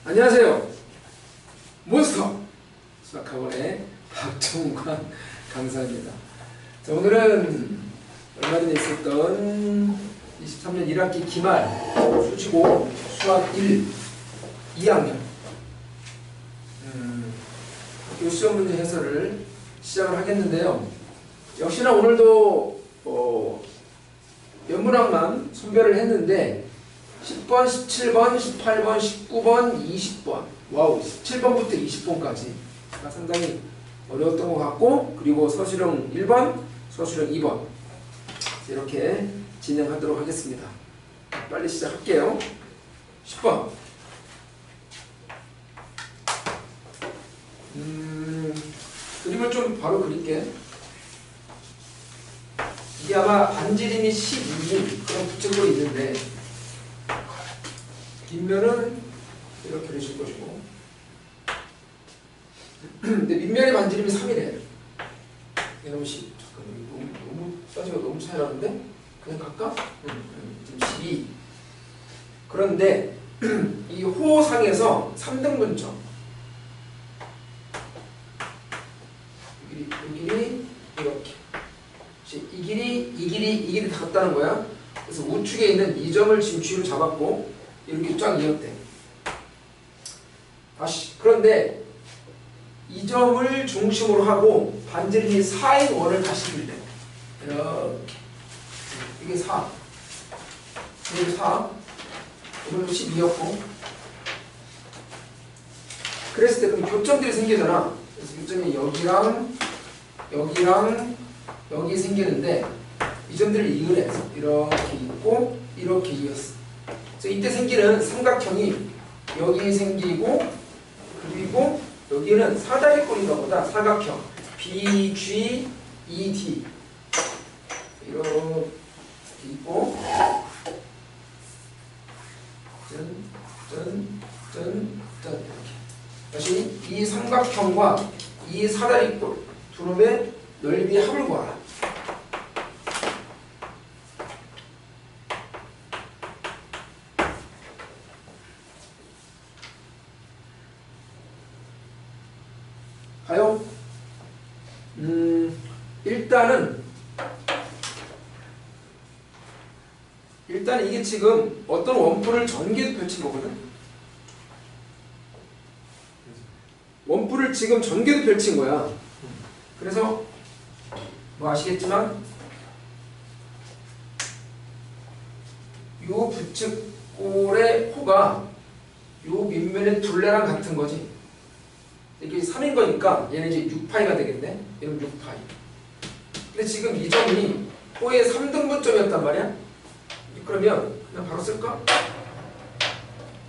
안녕하세요. 몬스터 수학학원의 박정관 강사입니다. 자, 오늘은 얼마 전에 있었던 23년 1학기 기말 수시고 수학 1, 2학년 학교 시험 문제 해설을 시작을 하겠는데요. 역시나 오늘도 연문학만 선별을 했는데 10번, 17번, 18번, 19번, 20번 와우 17번부터 20번까지 상당히 어려웠던 것 같고, 그리고 서술형 1번, 서술형 2번 이렇게 진행하도록 하겠습니다. 빨리 시작할게요. 10번 그림을 좀 바로 그릴게. 이게 아마 반지름이 12인 그런 부채꼴이 있는데 뒷면은 이렇게 그려질 것이고, 근데 밑면의 반지름이 3이래. 이러면 10. 잠깐만, 너무 사이즈가 너무 차이 나는데? 그냥 갈까? 지금 12. 그런데 이 호상에서 3등분점 이 길이 이렇게, 이 길이 다 같다는 거야. 그래서 우측에 있는 이 점을 지금 G로 잡았고 이렇게 쫙 이었대. 다시. 그런데 이 점을 중심으로 하고 반지름이 4인 원을 다시 그리래. 이렇게. 이게 4. 이게 4. 이건 12였고. 그랬을 때 그럼 교점들이 생기잖아. 그래서 교점이 여기랑 여기 생기는데 이 점들을 이으래. 이렇게 있고 이렇게 이었어. 그래서 이때 생기는 삼각형이 여기 생기고, 그리고 여기는 사다리꼴인가 보다. 사각형 BGED 이렇게 있고, 이렇게. 다시 이 삼각형과 이 사다리꼴 두놈의 넓이의 합을 구하라. 가요? 일단 이게 지금 어떤 원뿔을 전개해서 펼친 거거든? 원뿔을 지금 전개해서 펼친 거야. 그래서 뭐 아시겠지만 요 부측골의 호가 요 밑면의 둘레랑 같은 거지. 이게 3인 거니까 얘는 이제 6파이가 되겠네. 얘는 6파이. 근데 지금 이 점이 호의 3등분점이었단 말이야. 그러면 그냥 바로 쓸까?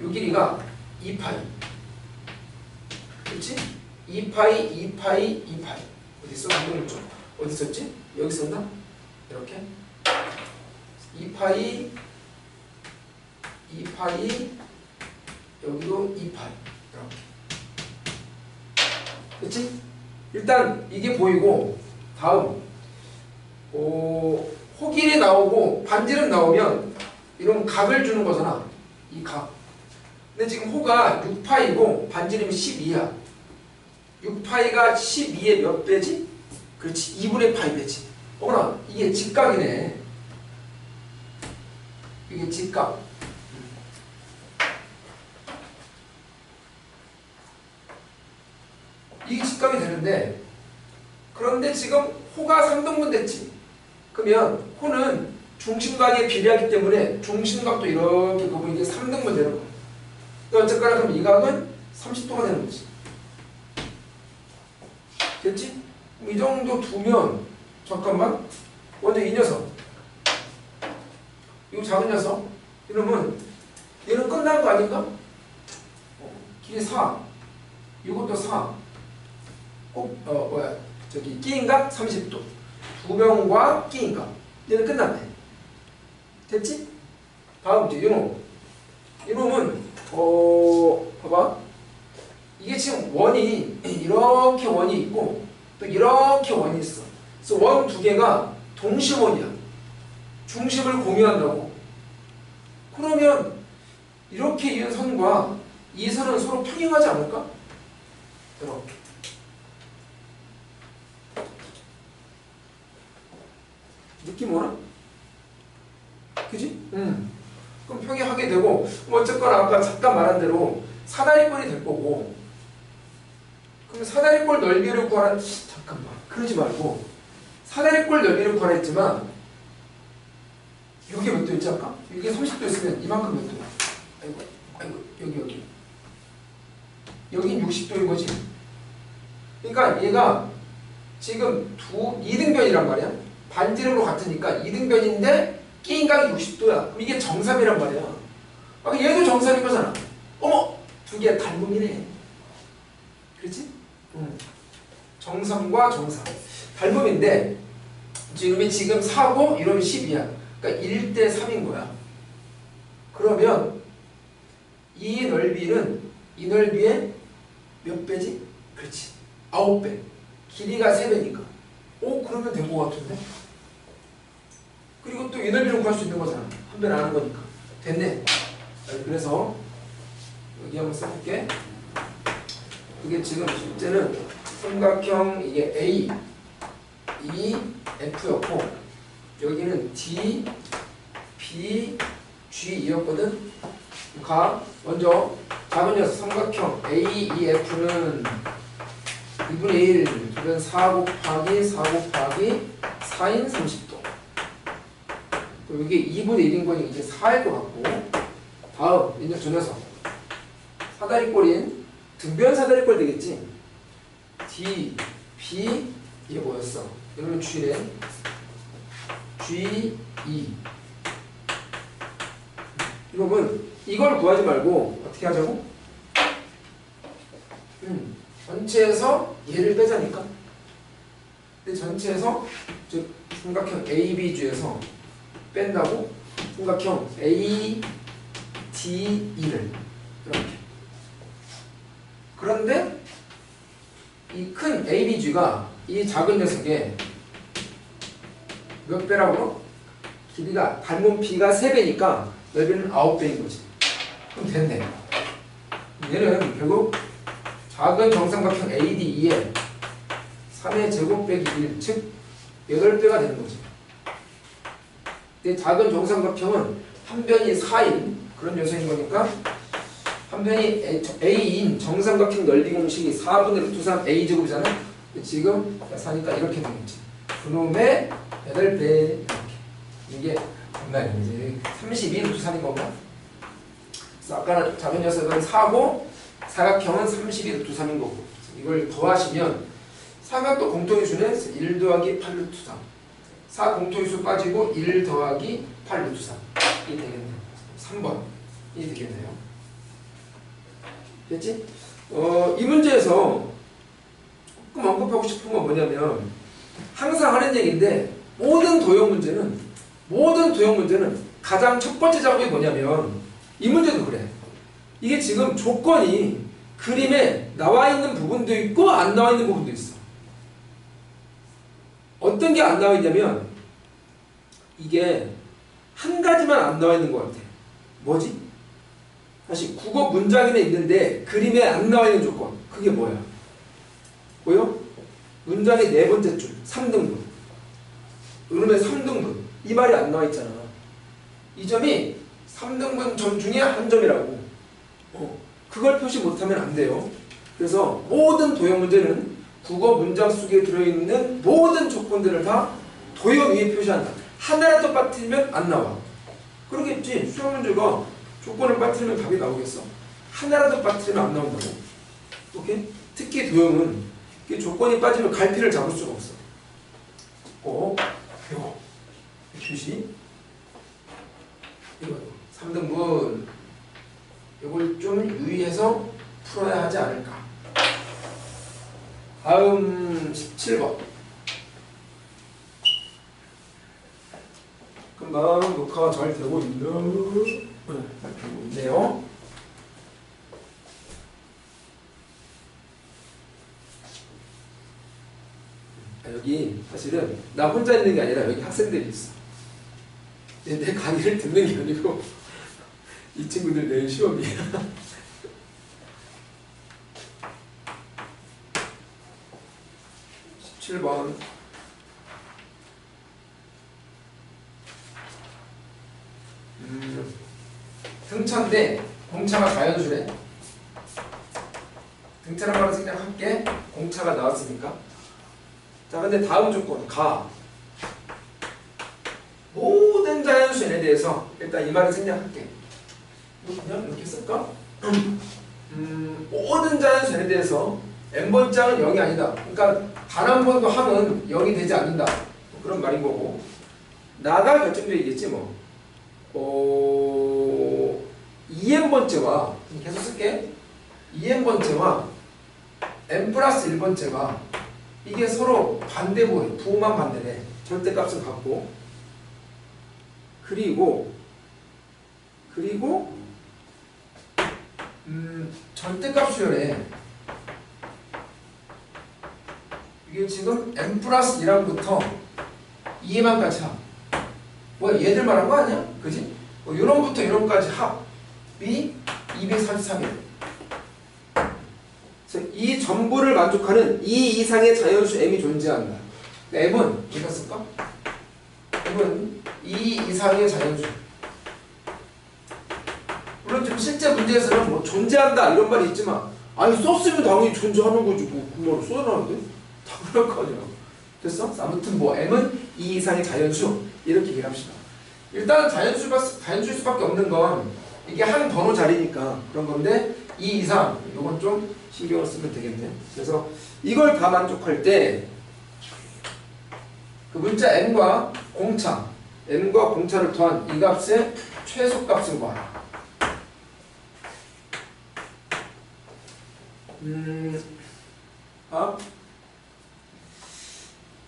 요 길이가 2파이. 그렇지? 2파이. 어디 있어? 3등분점. 어디 썼지? 여기 썼나? 이렇게. 2파이. 여기도 2파이. 이렇게. 그치? 일단 이게 보이고, 다음 호길이 나오고 반지름 나오면 이런 각을 주는 거잖아. 이 각. 근데 지금 호가 6파이고 반지름이 12야. 6파이가 12의 몇 배지? 그렇지, 2분의 파이 배지. 어머나, 이게 직각이네. 이게 직각. 이게 직각이 되는데, 그런데 지금 호가 3등분 됐지. 그러면 호는 중심각에 비례하기 때문에 중심각도 이렇게 보면 이게 3등분 되는 거야. 그러니까 어쨌거나 그럼 이 각은 30도가 되는 거지. 됐지? 이 정도 두면, 잠깐만, 먼저 이 녀석, 이 작은 녀석, 이러면 얘는 끝난 거 아닌가? 길이 4, 이것도 4. 끼인각 30도. 두 명과 끼인각. 얘는 끝났네. 됐지? 다음 이제 이놈은 봐봐. 이게 지금 원이 이렇게 원이 있고 또 이렇게 원이 있어. 그래서 원 두 개가 동심원이야. 중심을 공유한다고. 그러면 이렇게 이은 선과 이 선은 서로 평행하지 않을까? 이렇게. 느낌 오나? 그지? 그럼 평행하게 되고, 어쨌거나 아까 잠깐 말한 대로 사다리꼴이 될 거고, 그럼 사다리꼴 넓이를 구하라. 잠깐만, 그러지 말고 사다리꼴 넓이를 구하라 했지만 여기 몇 도 있지 아까? 이게 30도 있으면 이만큼 몇 도? 아이고 여기 여긴 60도인 거지. 그러니까 얘가 지금 2등변이란 말이야. 반지름으로 같으니까 2등변인데 끼인각이 60도야. 그럼 이게 정삼이란 말이야. 아, 얘도 정삼인 거잖아. 어머! 두 개 닮음이네. 그렇지? 정삼과 정삼. 닮음인데 지금 4고 이러면 10이야. 그러니까 1대 3인 거야. 그러면 이 넓이는 이 넓이의 몇 배지? 그렇지. 9배. 길이가 3배니까. 오, 그러면 된 거 같은데? 그리고 또 이 넓이를 구할 수 있는 거잖아. 한 배는 아는 거니까. 됐네. 그래서 여기 한번 써볼게. 이게 지금 실제는 삼각형 이게 A, E, F였고 여기는 D, B, G이었거든. 가 먼저 작은 녀석 삼각형 A, E, F는 2분의 1 그러면 4 곱하기 4 곱하기 4인 30도. 이게 2분의 1인 거니 이제 4일 것 같고, 다음 이제 저 녀석 사다리꼴인 등변 사다리꼴 되겠지. D, B 이게 뭐였어? 이러면 G래. G, E. 그러면 이걸 구하지 말고 어떻게 하자고? 전체에서 얘를 빼자니까. 근데 전체에서 즉 삼각형 ABG에서 뺀다고 삼각형 ADE를 이렇게. 그런데 이 큰 ABG가 이 작은 녀석의 몇 배라고? 길이가 닮은 B가 3배니까 넓이는 9배인 거지. 그럼 됐네. 얘는 결국 작은 정삼각형 ADE에 3의 제곱 빼기 1, 즉 8배가 되는 거지. 근데 작은 정삼각형은 한 변이 4인 그런 녀석인 거니까 한 변이 A인 정삼각형 넓이 공식이 4분의 루트 3 A제곱이잖아. 지금 4니까 이렇게 되겠지. 그놈의 8배 이렇게. 이게 정말이지. 32 루트 3인 건가? 그래서 아까 작은 녀석은 4고 사각형은 32 루트 3인 거고, 이걸 더하시면 사각도 공통위수는 1 더하기 8 루트 3, 4 공통위수 빠지고 1 더하기 8 루트 3이 되겠네요. 3번이 되겠네요. 됐지? 이 문제에서 조금 언급하고 싶은 건 뭐냐면, 항상 하는 얘기인데 모든 도형 문제는 가장 첫 번째 작업이 뭐냐면, 이 문제도 그래. 이게 지금 조건이 그림에 나와 있는 부분도 있고 안 나와 있는 부분도 있어. 어떤 게 안 나와 있냐면 이게 한 가지만 안 나와 있는 것 같아. 뭐지? 다시 국어 문장에 있는데 그림에 안 나와 있는 조건. 그게 뭐야? 보여? 문장의 네 번째 줄 3등분. 이놈의 3등분. 이 말이 안 나와 있잖아. 이 점이 3등분 점 중에 한 점이라고. 그걸 표시 못하면 안 돼요. 그래서 모든 도형 문제는 국어 문장 속에 들어있는 모든 조건들을 다 도형 위에 표시한다. 하나라도 빠뜨리면 안 나와. 그러겠지. 수학 문제가 조건을 빠뜨리면 답이 나오겠어. 하나라도 빠뜨리면 안 나온다고. 오케이? 특히 도형은 조건이 빠지면 갈피를 잡을 수가 없어. 이거 표시. 이거 3등분. 이걸 좀 유의해서 풀어야 하지 않을까. 다음 17번. 금방 녹화가 잘 되고 있네요. 여기 사실은 나 혼자 있는 게 아니라 여기 학생들이 있어. 내 강의를 듣는 게 아니고 이 친구들 내일 시험이야. 7번. 등차인데 공차가 자연수래. 등차란 말은 그냥 할게. 공차가 나왔으니까. 자, 근데 다음 조건 가. 모든 자연수 n에 대해서 일단 이 말을 생략할게. 그냥 이렇게 쓸까? 모든 자연수 n에 대해서 n번째 항은 0이 아니다. 그러니까 단 한 번도 항은 0이 되지 않는다. 그런 말인 거고. 나가 결정되겠지 뭐. 2n번째와 계속 쓸게. 2n번째와 n 플러스 1번째가 이게 서로 반대보여. 부호만 반대래. 절대값은 같고. 그리고 절대값 수열에 이게 지금 n 플러스 1항부터 2만까지 합. 뭐야 얘들 말한 거 아니야? 그지? 뭐 요런부터 요런까지 합이 243이야. 그래서 이 전부를 만족하는 이 이상의 자연수 m이 존재한다. m은 어디다 쓸까? m은 이 이상의 자연수. 물론 좀 실제 문제에서는 뭐 존재한다 이런 말이 있지만 아니 썼으면 당연히 존재하는 거지 뭐 그 말을 써놨는데 다 그럴 거 아니야. 됐어? 아무튼 뭐 m은 이 이상의 자연수 이렇게 얘기를 합시다. 일단 자연수일 수밖에 없는 건 이게 한 번호 자리니까 그런 건데 이 이상 이건 좀 신경을 쓰면 되겠네. 그래서 이걸 다 만족할 때 그 문자 n과 공차를 더한 이 값의 최소값을 구하라.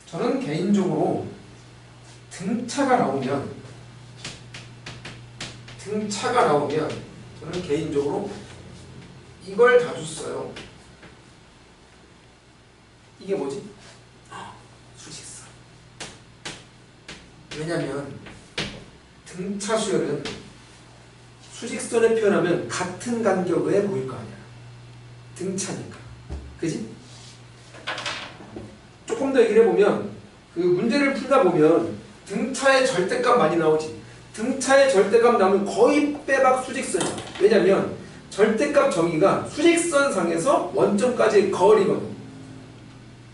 저는 개인적으로 등차가 나오면 저는 개인적으로 이걸 자주 써요. 이게 뭐지? 수식선. 왜냐면 등차 수열은 수직선에 표현하면 같은 간격에 보일 거 아니야. 등차니까. 그지? 조금 더 얘기를 해보면 그 문제를 풀다 보면 등차의 절대값 많이 나오지. 등차의 절대값 나오면 거의 빼박 수직선이야. 왜냐면 절대값 정의가 수직선상에서 원점까지의 거리거든.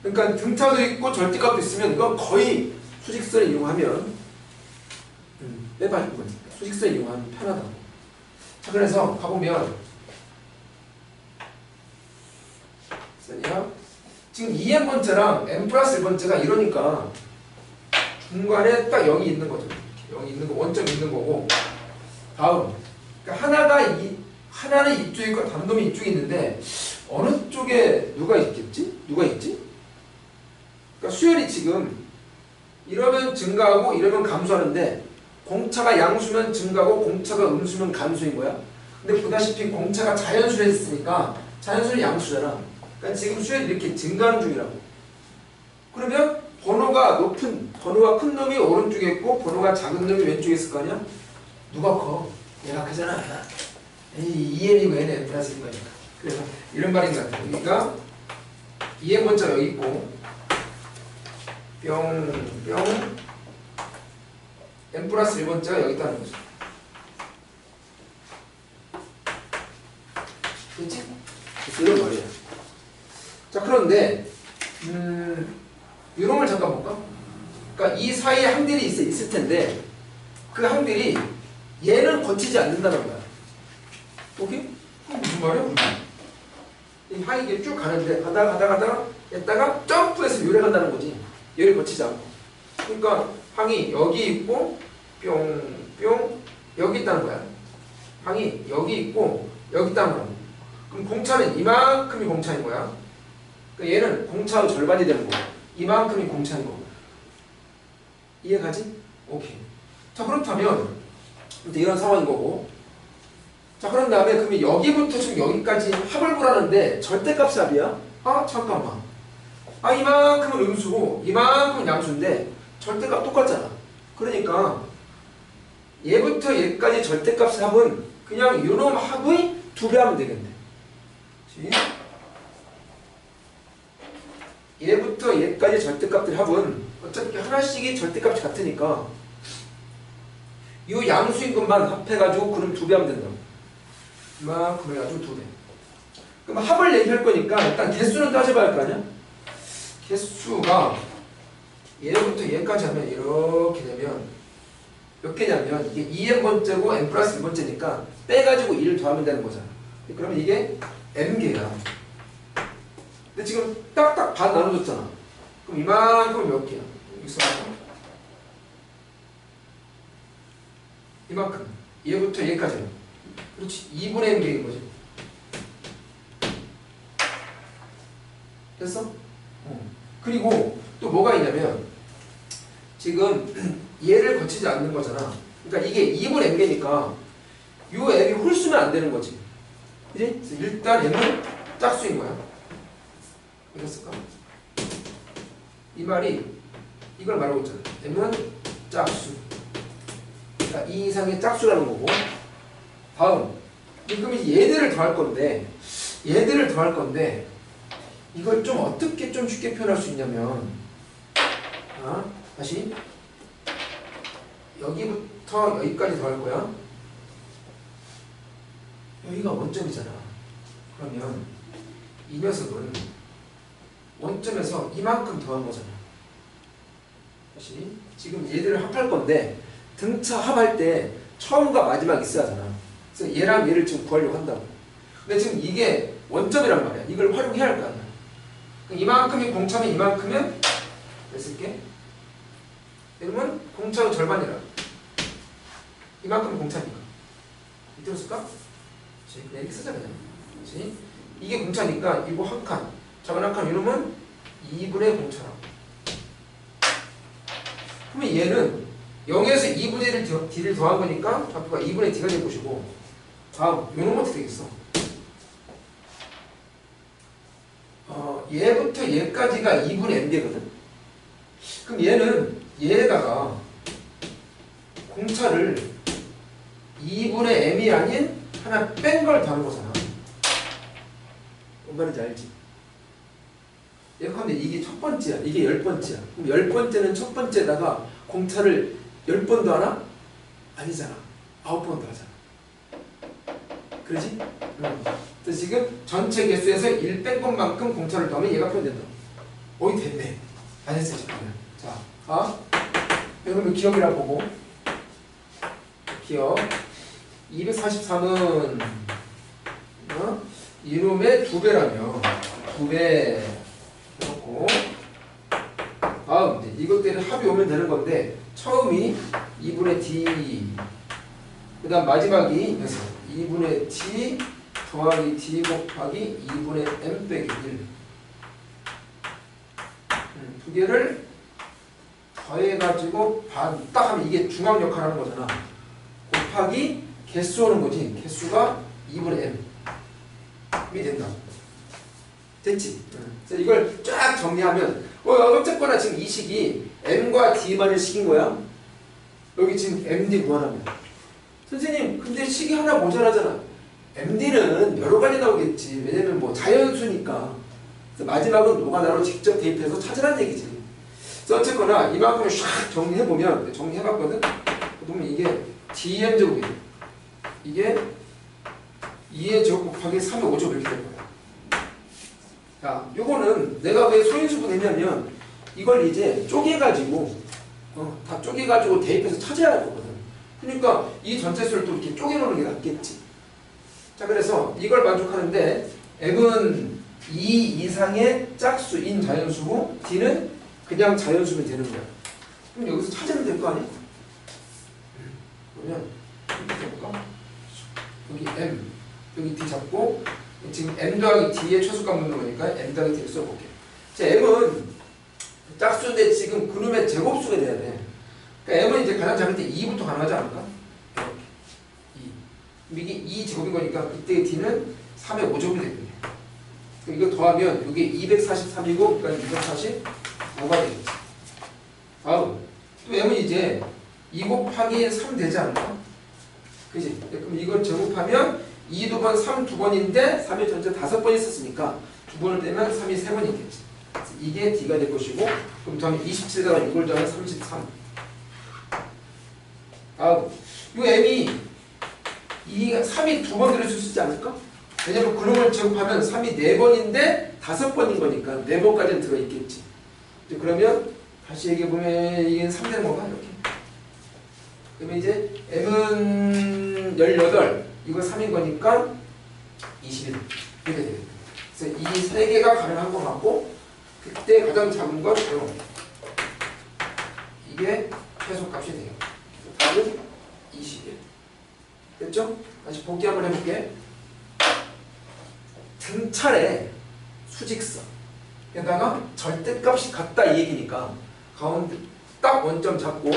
그러니까 등차도 있고 절대값도 있으면 이건 거의 수직선을 이용하면 빼봐줄 거니까 수직선을 이용하면 편하다고. 자, 그래서 가보면 지금 2n번째랑 n 플러스 1번째가 이러니까 중간에 딱 0이 있는 거죠. 0이 있는 거, 원점이 있는 거고. 다음. 그러니까 하나는 이쪽에 있고 단놈이 이쪽에 있는데 어느 쪽에 누가 있겠지? 누가 있지? 그러니까 수열이 지금 이러면 증가하고 이러면 감소하는데 공차가 양수면 증가하고 공차가 음수면 감소인 거야. 근데 보다시피 공차가 자연수로 했으니까 자연수는 양수잖아. 그러니까 지금 수열이 이렇게 증가하는 중이라고. 그러면 번호가 큰 놈이 오른쪽에 있고 번호가 작은 놈이 왼쪽에 있을 거 아니야? 누가 커? 얘가 크잖아. 이 2n이고 얘는 n 플러스 1 거니까. 그래서 이런 말인 것 같아. 그러니까 2n번째가 여기 있고 n 플러스 1번째가 여기 있다는 거죠. 그렇지? 이런 말이야. 자, 그런데 이런 걸 잠깐 볼까? 그러니까 이 사이에 항들이 있을 텐데 그 항들이 얘는 거치지 않는다는 거야. 오케이? 무슨 말이야? 이 항이 이렇게 쭉 가는데 가다가 했다가 점프해서 요래 간다는 거지. 얘를 거치지 않고. 그러니까 항이 여기 있고 뿅 여기 있다는 거야. 항이 여기 있고 여기 있다는 거야. 그럼 공차는 이만큼이 공차인 거야. 그러니까 얘는 공차의 절반이 되는 거고 이만큼이 공차인 거고. 이해가지? 오케이. 자, 그렇다면 이런 상황인 거고. 자, 그런 다음에 그러면 여기부터 지금 여기까지 합을 보라는데 절대값이 합이야? 잠깐만. 이만큼은 음수고 이만큼은 양수인데 절대값 똑같잖아. 그러니까 얘부터 얘까지 절대값 합은 그냥 요놈 합의 2배 하면 되겠네. 얘부터 얘까지 절대값들 합은 어차피 하나씩이 절대값이 같으니까 이 양수인 것만 합해가지고 그럼 2배 하면 된다. 이만큼 해가지고 2배. 그럼 합을 얘기할 거니까 일단 개수는 따져봐야 할 거 아니야? 개수가 얘부터 얘까지 하면 이렇게 되면 몇 개냐면 이게 2n번째고 n 플러스 1번째니까 빼가지고 1을 더하면 되는 거잖아. 그러면 이게 n개야. 근데 지금 딱딱 반 나눠줬잖아. 그럼 이만큼은 몇 개야? 여기서 이만큼. 얘부터 얘까지는. 그렇지. 2분의 n개인 거지. 됐어? 그리고 또 뭐가 있냐면 지금 얘를 거치지 않는 거잖아. 그러니까 이게 2분의 n개니까 요 n이 홀수면 안 되는 거지. 그지? 그래서 일단 n은 짝수인 거야. 이랬을까? 이 말이 이걸 말하고 있잖아. n은 짝수. 그러니까 이 이상의 짝수라는 거고. 다음. 그럼 얘들을 더할 건데 이걸 좀 어떻게 좀 쉽게 표현할 수 있냐면 다시 여기부터 여기까지 더할 거야. 여기가 원점이잖아. 그러면 이 녀석은 원점에서 이만큼 더한 거잖아. 다시 지금 얘들을 합할 건데 등차 합할 때 처음과 마지막 있어야 하잖아. 그래서 얘랑 얘를 지금 구하려고 한다고. 근데 지금 이게 원점이란 말이야. 이걸 활용해야 할 거 아니야. 이만큼이 공차면 이만큼은 몇 쓸게? 이러면 공차의 절반이라. 이만큼은 공차니까. 이대로 쓸까? 이렇게 쓰자 그냥. 그치? 이게 공차니까 이거 한 칸, 저건 한 칸 이러면 2분의 공차라고. 그러면 얘는 0에서 2분의 D를 더한 거니까 좌표가 2분의 D가 될 것이고, 다음 요놈은 어떻게 되겠어? 얘부터 얘까지가 2분의 n개거든. 그럼 얘는 얘에다가 공차를 2분의 m이 아닌 하나 뺀 걸 더하는 거잖아. 뭔 말인지 알지? 예컨대 이게 첫 번째야. 이게 10번째야. 그럼 10번째는 첫 번째에다가 공차를 10번 더하나? 아니잖아. 9번 더하잖아. 그러지? 그래서 지금 전체 개수에서 1 뺀 것만큼 공차를 더하면 얘가 표현된다. 어이 됐네. 안 했어요. 잠깐만. 자, 그러면 기억이라고 보고. 기억. 243은 이놈의 2배라며. 2배. 그렇고. 다음, 이제 이것들은 합이 오면 되는 건데, 처음이 2분의 D. 그 다음 마지막이 2분의 T 더하기 D 곱하기 2분의 M 빼기 1. 두 개를 더해가지고 반 딱 하면 이게 중앙 역할을 하는 거잖아. 곱하기 개수 오는 거지. 개수가 2분의 M이 된다. 됐지? 그래서 이걸 쫙 정리하면 어쨌거나 지금 이 식이 M과 D만을 식인 거야. 여기 지금 MD 구하라면 선생님 근데 식이 하나 모자라잖아. MD는 여러 가지 나오겠지. 왜냐면 뭐 자연수니까. 그래서 마지막은 노가다로 직접 대입해서 찾으라는 얘기지. 그래서 어쨌거나 이만큼을 샥 정리해보면, 정리해봤거든? 보면 이게 dm 제곱이에요. 이게 2의 제곱 곱하기 3의 5제곱 이렇게 될 거야. 자, 요거는 내가 왜 소인수분 했냐면 이걸 이제 쪼개가지고 다 쪼개가지고 대입해서 찾아야 할 거거든. 그러니까 이 전체 수를 또 이렇게 쪼개놓는 게 낫겠지. 자, 그래서 이걸 만족하는데 M은 2 이상의 짝수인 자연수고 D는 그냥 자연수면 되는 거야. 그럼 여기서 찾으면 될 거 아니야? 그러면 이렇게 해볼까? 여기 M, 여기 D 잡고 지금 M 더하기 D의 최소값 묻는 거니까 M 더하기 D를 써볼게. 자, M은 짝수인데 지금 그놈의 제곱수가 돼야 돼. 그러니까 M은 이제 가장 작을 때 2부터 가능하지 않을까? 이게 2 제곱인 거니까 이때의 D는 3의 5제곱이 되겠네. 이거 더하면 이게 243이고 그러니까 245가 되겠지. 다음 또 M은 이제 2 곱하기 3 되지 않을까? 그지? 그럼 이걸 제곱하면 2 두 번, 3 두 번인데 3이 전체 5번 있었으니까 두 번을 빼면 3이 3번 있겠지. 이게 D가 될 것이고 그럼 다음에 27에다가 6을 더하면 33. 다음 이 M이 이 3이 2번 들어줄 수 있지 않을까? 왜냐면 그놈을 제곱하면 3이 4번인데 5번인 거니까 4번까지는 들어있겠지. 그러면 다시 얘기해보면 이게 3 되는 건가? 이렇게. 그러면 이제 M은 18, 이거 3인 거니까 21 이렇게 되겠다. 그래서 이 3개가 가능한 것 같고 그때 가장 작은 건 이거. 이게 최소값이 돼요. 답은 21. 됐죠? 다시 복기 한번 해볼게. 등차례 수직선 게다가 절대값이 같다 이 얘기니까 가운데 딱 원점 잡고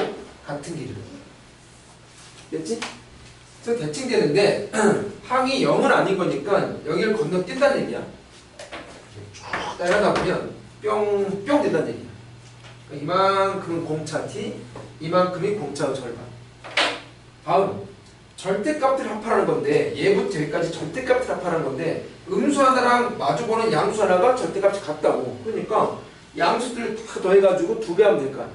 같은 길이로 됐지? 그래서 대칭되는데 항이 0은 아닌 거니까 여기를 건너뛴다는 얘기야. 쭉 따라가다 보면 뿅뿅 된다는 얘기야. 그러니까 이만큼은 공차 T, 이만큼이 공차 절반. 다음 절대값들 합하라는 건데 얘부터 여기까지 절대값들 합하라는 건데 음수 하나랑 마주보는 양수 하나가 절대값이 같다고. 그러니까 양수들 다 더해가지고 2배 하면 될 거 아니야.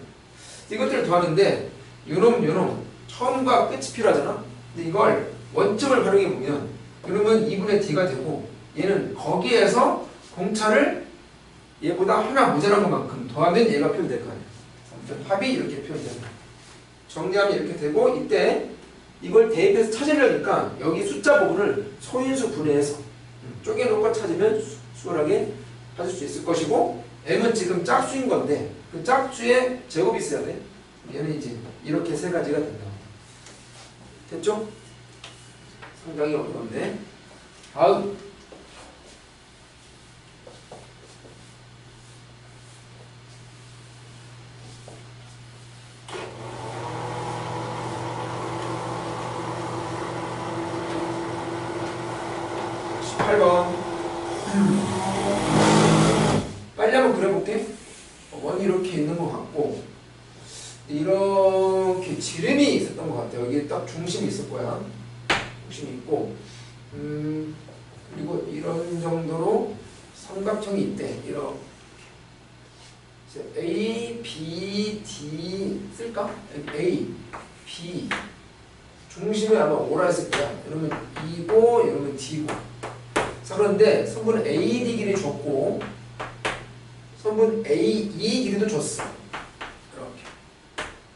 이것들을 더하는데 요놈 처음과 끝이 필요하잖아. 근데 이걸 원점을 활용해 보면 요놈은 2분의 D가 되고 얘는 거기에서 공차를 얘보다 하나 모자란 것만큼 더하면 얘가 표현될 거 아니야. 아무튼 합이 이렇게 표현된다. 정리하면 이렇게 되고 이때 이걸 대입해서 찾으려니까 여기 숫자 부분을 소인수 분해해서 쪼개놓고 찾으면 수월하게 찾을 수 있을 것이고 M은 지금 짝수인 건데 그 짝수의 제곱이 있어야 돼. 얘는 이제 이렇게 세 가지가 된다. 됐죠? 상당히 어려운데. 다음 18번 빨리 한번 그려볼게. 원이 이렇게 있는 것 같고 이렇게 지름이 있었던 것 같아. 여기 딱 중심이 있을 거야. 중심이 있고 그리고 이런 정도로 삼각형이 있대. 이렇게 A, B, D 쓸까? A, B 중심이 아마 오라 했을 거야. 이러면 E고 이러면 D고. 자, 그런데 선분 AD 길이 줬고 선분 AE 길이도 줬어. 이렇게.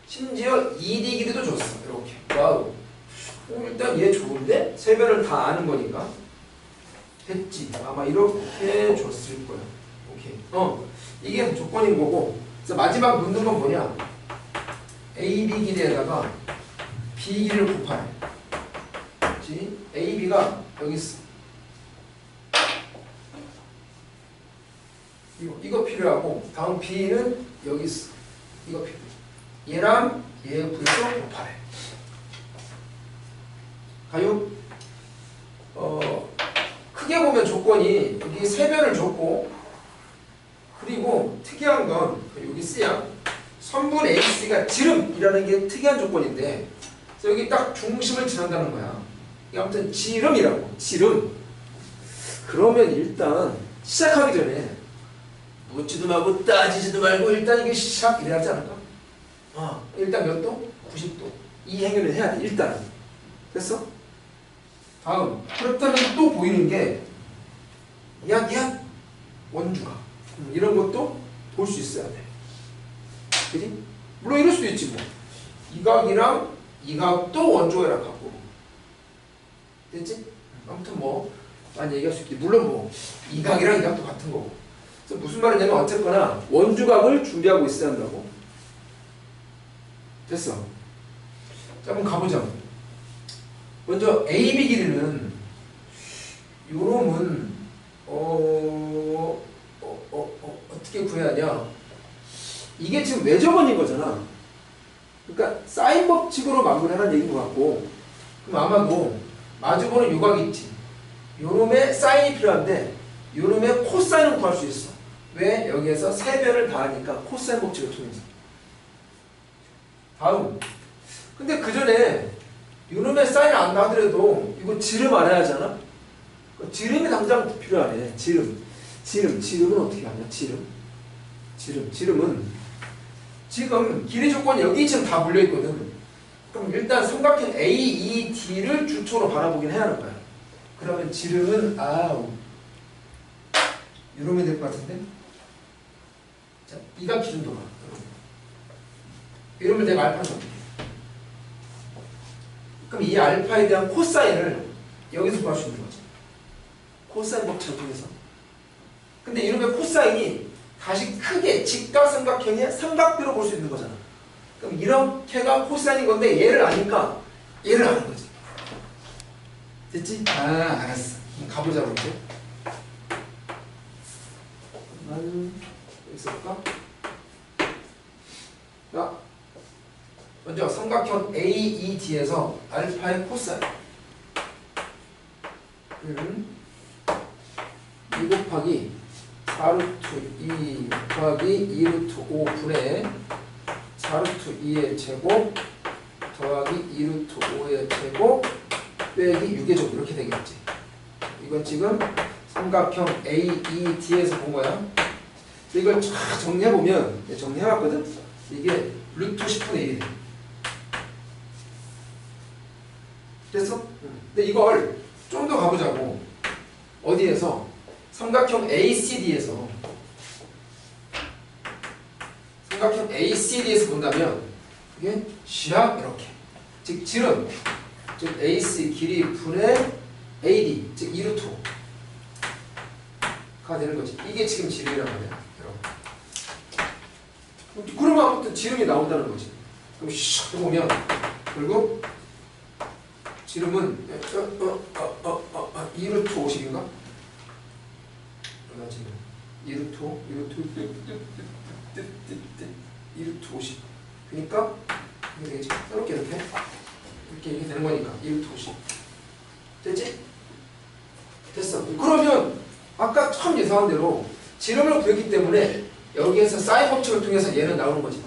심지어 ED 길이도 줬어. 이렇게. 와우. 일단 얘 좋은데? 세 변을 다 아는 거니까. 됐지. 아마 이렇게 줬을 거야. 오케이. 이게 조건인 거고. 그래서 마지막 묻는 건 뭐냐? AB 길이에다가 B 길이를 곱하래. 그렇지? AB가 여기 있어. 이거 필요하고 다음 B는 여기 있어. 이거 필요해. 얘랑 얘 분해서 곱하래. 가요? 크게 보면 조건이 여기 세 변을 줬고 그리고 특이한 건 여기 C야. 선분 AC가 지름이라는 게 특이한 조건인데 그래서 여기 딱 중심을 지난다는 거야. 이게 아무튼 지름이라고. 지름. 그러면 일단 시작하기 전에 묻지도 말고 따지지도 말고 일단 이게 시작 이래야 하지 않을까? 일단 몇 도? 90도. 이 행위를 해야 돼. 일단. 됐어? 다음. 그렇다면 또 보이는 게 야 원주가 이런 것도 볼 수 있어야 돼. 그지? 물론 이럴 수도 있지 뭐. 이 각이랑 이 각도 원주가 약하고. 됐지? 아무튼 뭐 많이 얘기할 수 있지. 물론 뭐 이 각이랑 이 각도 같은 거고. 그래서 무슨 말이냐면 어쨌거나 원주각을 준비하고 있어야 한다고. 됐어. 자, 그럼 가보자. 먼저 AB 길이는 요놈은 어떻게 구해야 하냐? 이게 지금 외접원인 거잖아. 그러니까 사인 법칙으로 마무리하라는 얘기인 것 같고 그럼 아마도 마주보는 요각이 있지. 요놈의 사인이 필요한데 요놈의 코사인을 구할 수 있어. 왜? 여기에서 세 변을 다 하니까 코사인 법칙을 통해서. 다음. 근데 그 전에 요놈의 사인을 안 나더라도 이거 지름 알아야 하잖아? 지름이 당장 필요하네. 지름은 어떻게 하냐? 지름. 지름은 지금 길이 조건이 여기 지금 다 물려있거든. 그럼 일단 삼각형 AED를 주초로 바라보긴 해야 하는 거야. 그러면 지름은 이러면 될 것 같은데? 자, 이가 기준도가. 이러면 내가 알파는 어떻게 해? 그럼 이 알파에 대한 코사인을 여기서 구할 수 있는 거지. 코사인 법칙을 통해서. 근데 이러면 코사인이 다시 크게 직각삼각형의 삼각비로 볼 수 있는 거잖아. 그럼 이렇게가 코사인인 건데 얘를 아니까 얘를 아는 거지. 됐지? 알았어. 그럼 가보자고 이제. 여기 있을까? 자, 먼저 삼각형 AED에서 알파의 코사인 2 곱하기 4루트 2 곱하기 2루트 5분의 4루트 2의 제곱 더하기 2루트 5의 제곱 빼기 6의 제곱 이렇게 되겠지. 이건 지금 삼각형 AED에서 본 거야. 이걸 쫙 정리해보면, 정리해봤거든? 이게 루트 10분의 1이 돼. 됐어? 근데 이걸 좀 더 가보자고. 어디에서? 삼각형 ACD에서 본다면 이게 샥 이렇게 즉 지름 즉 AC 길이 분의 AD 즉 2루트가 되는 거지. 이게 지금 지름이란 말이야. 그러면 아무튼 지름이 나온다는 거지. 그럼 샥 보면 결국 지름은 2루트 50인가? 얼마 지금 2루트 50. 그러니까 이게 되겠지. 이렇게 되는 거니까 2루트 50. 됐지? 됐어. 그러면 아까 처음 예상한 대로 지름을 구했기 때문에 여기에서 사인 법칙을 통해서 얘는 나오는 거지.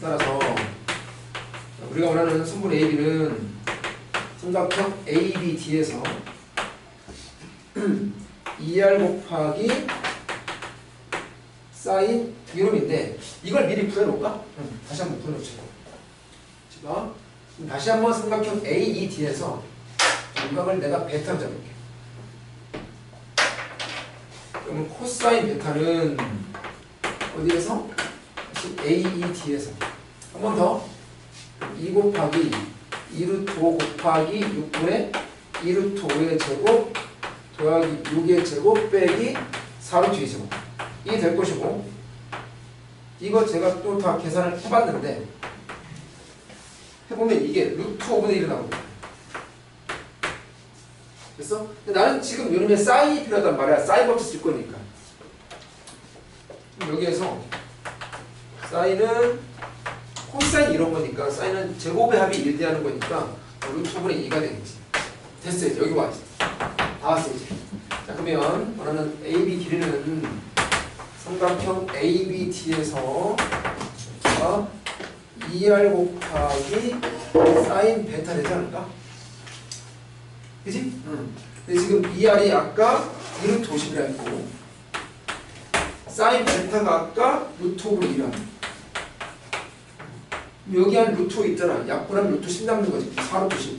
따라서 우리가 원하는 선분 AB는 삼각형 ABD에서 2R 곱하기 사인 이놈인데 이걸 미리 구해놓을까? 다시 한번 구해놓자. 자, 다시 한번 삼각형 AED에서 윤곽을 내가 베타로 잡을게. 그러면 코사인 베타는 어디에서? AED에서 한 번 더 2 곱하기 2루트 5 곱하기 6분의 2루트 5의 제곱 더하기 6의 제곱 빼기 4루트 2의 제곱 이게 될 것이고, 이거 제가 또 다 계산을 해봤는데 해보면 이게 루트 5분의 1이 나옵니다. 됐어? 나는 지금 요놈의 사인이 필요하단 말이야. 사인 법칙 쓸 거니까. 여기에서 사인은 코사인 이런 거니까 사인은 제곱의 합이 1대하는 거니까 루트 5분의 2가 되겠지. 됐어. 이제 여기 와 있어. 다 왔어 이제. 자, 그러면 원하는 AB 길이는 삼각형 ABD에서 2R 곱하기 사인 베타 되지 않을까? 그치? 근데 지금 2R이 아까 2루트 50이라 했고 사인 베타가 아까 루트 5분의 1이라. 여기 한 루트 5 있잖아. 약분하면 루트 10 남는 거지. 4루트 10.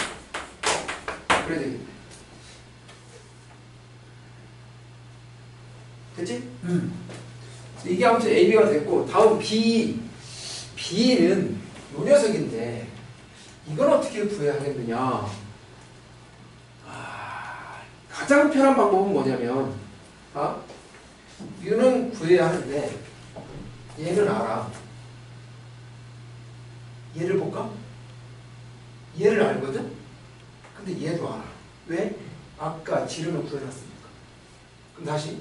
그래야 되겠네. 됐지? 이게 아무튼 AB가 됐고, 다음 B는 요 녀석인데 이건 어떻게 구해야 하겠느냐? 가장 편한 방법은 뭐냐면 U는 구해야 하는데 얘는 알아. 얘를 볼까? 얘를 알거든? 근데 얘도 알아. 왜? 아까 지름을 구해놨으니까. 그럼 다시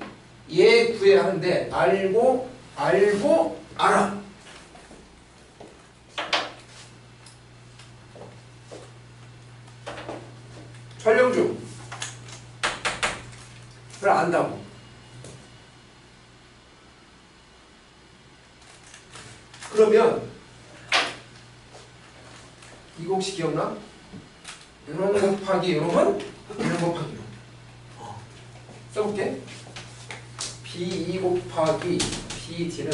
얘 구해야 하는데 알고 알아. 촬영 중. 그걸 안다고. 그러면 이거 혹시 기억나? 이런 곱하기 이놈은 이런 곱하기 이놈. 써볼게. B2 곱하기 BD는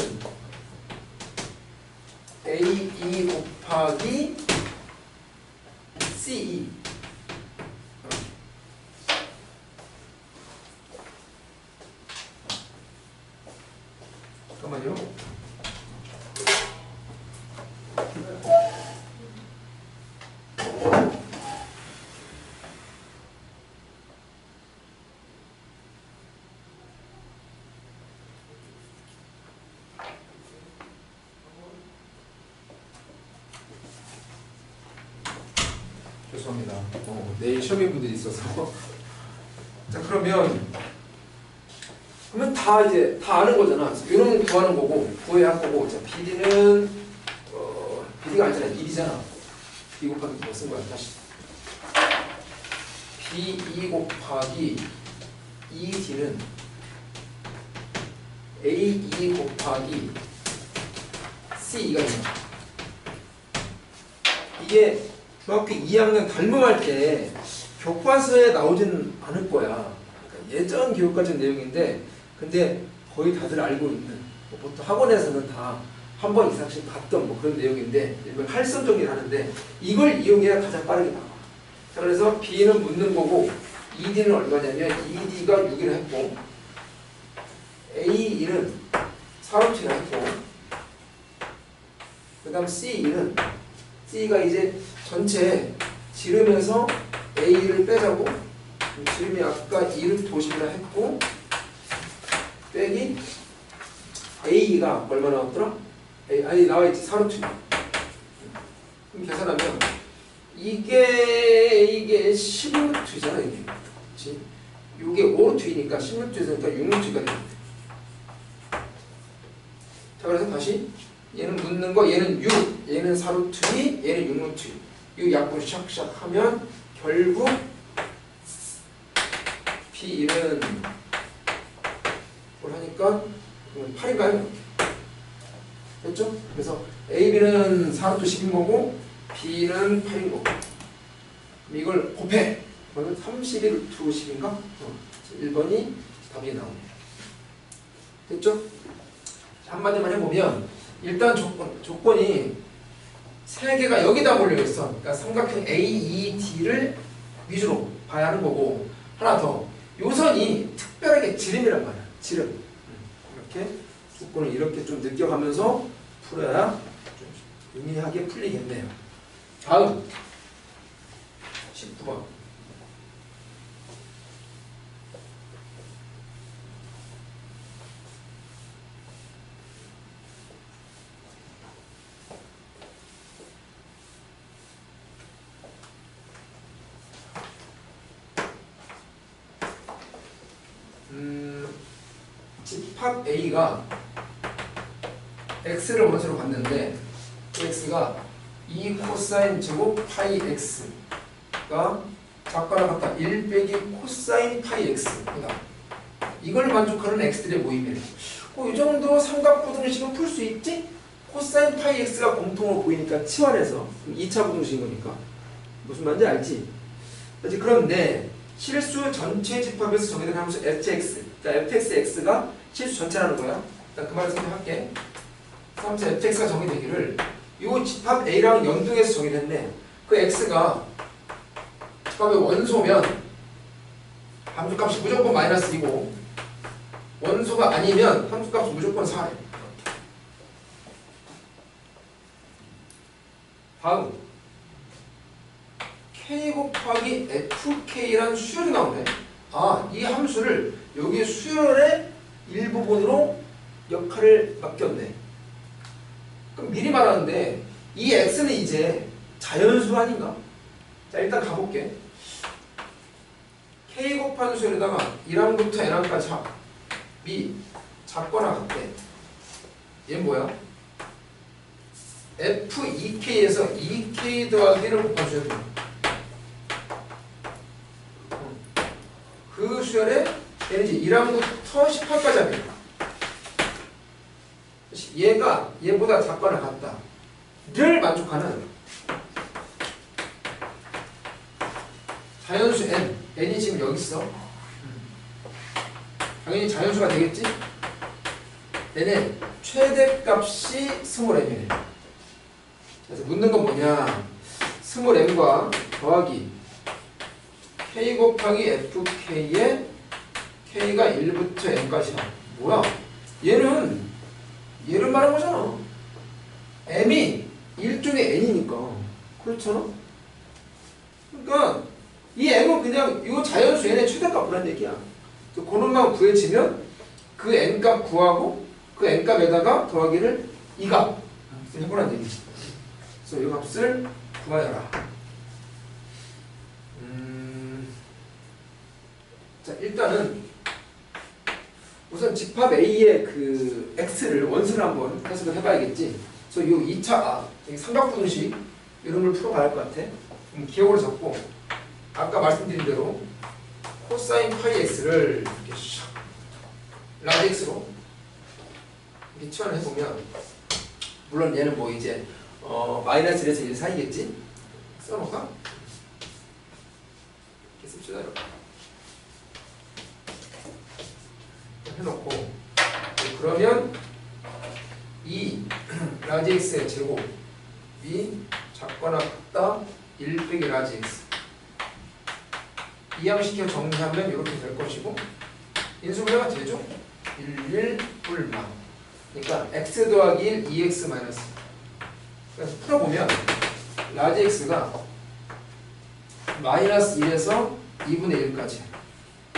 AE 곱하기 CE. 잠깐만요. 죄송합니다. 내일 시험인 분들이 있어서. 자, 그러면 다 이제 다 아는 거잖아. 이런 거 구하는 거고, 구해야 할 거고. 자, BD는 BD가 아니잖아. 1이잖아. B 곱하기 뭐 쓴 거야? 다시. B2 곱하기 2D는 A2 곱하기 C2가 있나? 이게 중학교 2학년 담임할 때 교과서에 나오진 않을 거야. 그러니까 예전 교육과정 내용인데, 근데 거의 다들 알고 있는, 보통 학원에서는 다 한 번 이상씩 봤던 그런 내용인데, 이걸 할선 정리를 하는데 이걸 이용해야 가장 빠르게 나와. 자, 그래서 B는 묻는 거고, ED는 얼마냐면 ED가 6이라 했고, AE는 4루트라 했고, 그 다음 CE는 C가 이제 전체 지름에서 A를 빼자고, 지름이 아까 2루트 50이라 했고, 빼기 A가 얼마 나왔더라? 아니 나와있지. 4루트. 그럼 계산하면 이게 10루트잖아. 이게 그렇지? 이게 5루트이니까 10루트에서 6루트가 되는데. 자, 그래서 다시 얘는 묻는 거, 얘는 6, 얘는 4루트 2, 얘는 6루트 2. 이 약분 샥샥 하면 결국 B는 뭘 하니까 8인가요? 됐죠? 그래서 A, B는 4루트 10인 거고, B는 8인 거고. 그럼 이걸 곱해. 그러면 31루트 10인가? 1번이 답이 나오네요. 됐죠? 한마디만 해보면, 일단 조건이 3개가 여기다 몰려있어. 그러니까 삼각형 AED를 위주로 봐야 하는 거고, 하나 더. 요선이 특별하게 지름이란 말이야. 지름. 이렇게 조건을 이렇게 좀 느껴가면서 풀어야 좀 용이하게 풀리겠네요. 다음 19번. 집합 A가 X를 원수로 봤는데, X가 2 코사인 제곱 파이 X가 작거나 같다 1 빼기 코사인 파이 X. 이걸 만족하는 X들의 모임이래. 이 정도 삼각부등식은 풀 수 있지? 코사인 파이 X가 공통으로 보이니까 치환해서 2차 부등식인 거니까 무슨 말인지 알지? 그런데 실수 전체 집합에서 정의된 함수 fx, 그러니까 fx가 실수 전체라는 거야. 일단 그 말을 생각할게. 함수 fx가 정의되기를 이 집합 a랑 연동해서 정의됐네. 그 x가 집합의 원소면 함수값이 무조건 마이너스 2고, 원소가 아니면 함수값이 무조건 4래. 다음 k 곱하기 fk란 수열이 나오네. 이 함수를 여기 수열의 일부분으로 역할을 맡겼네. 그럼 미리 말하는데 이 x는 이제 자연수 아닌가? 자, 일단 가볼게. k 곱하는 수열에다가 1항부터 n항까지 미 작거나 같대. 얘는 뭐야? f2k에서 2k 더하기 1을 곱한 수열이야. 그 수열에 얘는 이제 1항부터 18까지 합니다. 얘가 얘보다 작거나 같다 를 만족하는 자연수 n이 지금 여기 있어. 당연히 자연수가 되겠지? 얘는 최대값이 스몰 m이네. 그래서 묻는 건 뭐냐? 스몰 m과 더하기 k 곱하기 fk에 k가 1부터 n까지야. 뭐야? 얘를 말한 거잖아. m이 일종의 n이니까. 그렇잖아? 그러니까 이 m은 그냥 이 자연수 n의 최대값이란 얘기야. 그래서 그놈만 구해지면 그 n값 구하고 그 n값에다가 더하기를 이 값 해보란 얘기지. 그래서 이 값을 구하여라. 자, 일단은 우선 집합 A의 그 x를 원수를 한번 해석을 해봐야겠지. 그래서 이 2차 삼각분식 이런 걸 풀어봐야 할 것 같아. 기억으로 잡고 아까 말씀드린 대로 코사인 파이 x를 이렇게 샥 라지 x로 이렇게 치환을 해보면, 물론 얘는 뭐 이제 마이너스 1에서 1 사이겠지? 써놓을까? 이렇게 씁시다. 이렇게 해놓고, 그러면 이 라지 x의 제곱이 작거나 같다 1 빼기 라지 x, 이항시켜 정리하면 이렇게 될 것이고, 인수분해가 되죠? 1 뿔마. 그러니까 x 더하기 1 2x 마이너스. 그래서 풀어보면 라지 x가 마이너스 1에서 2분의 1까지.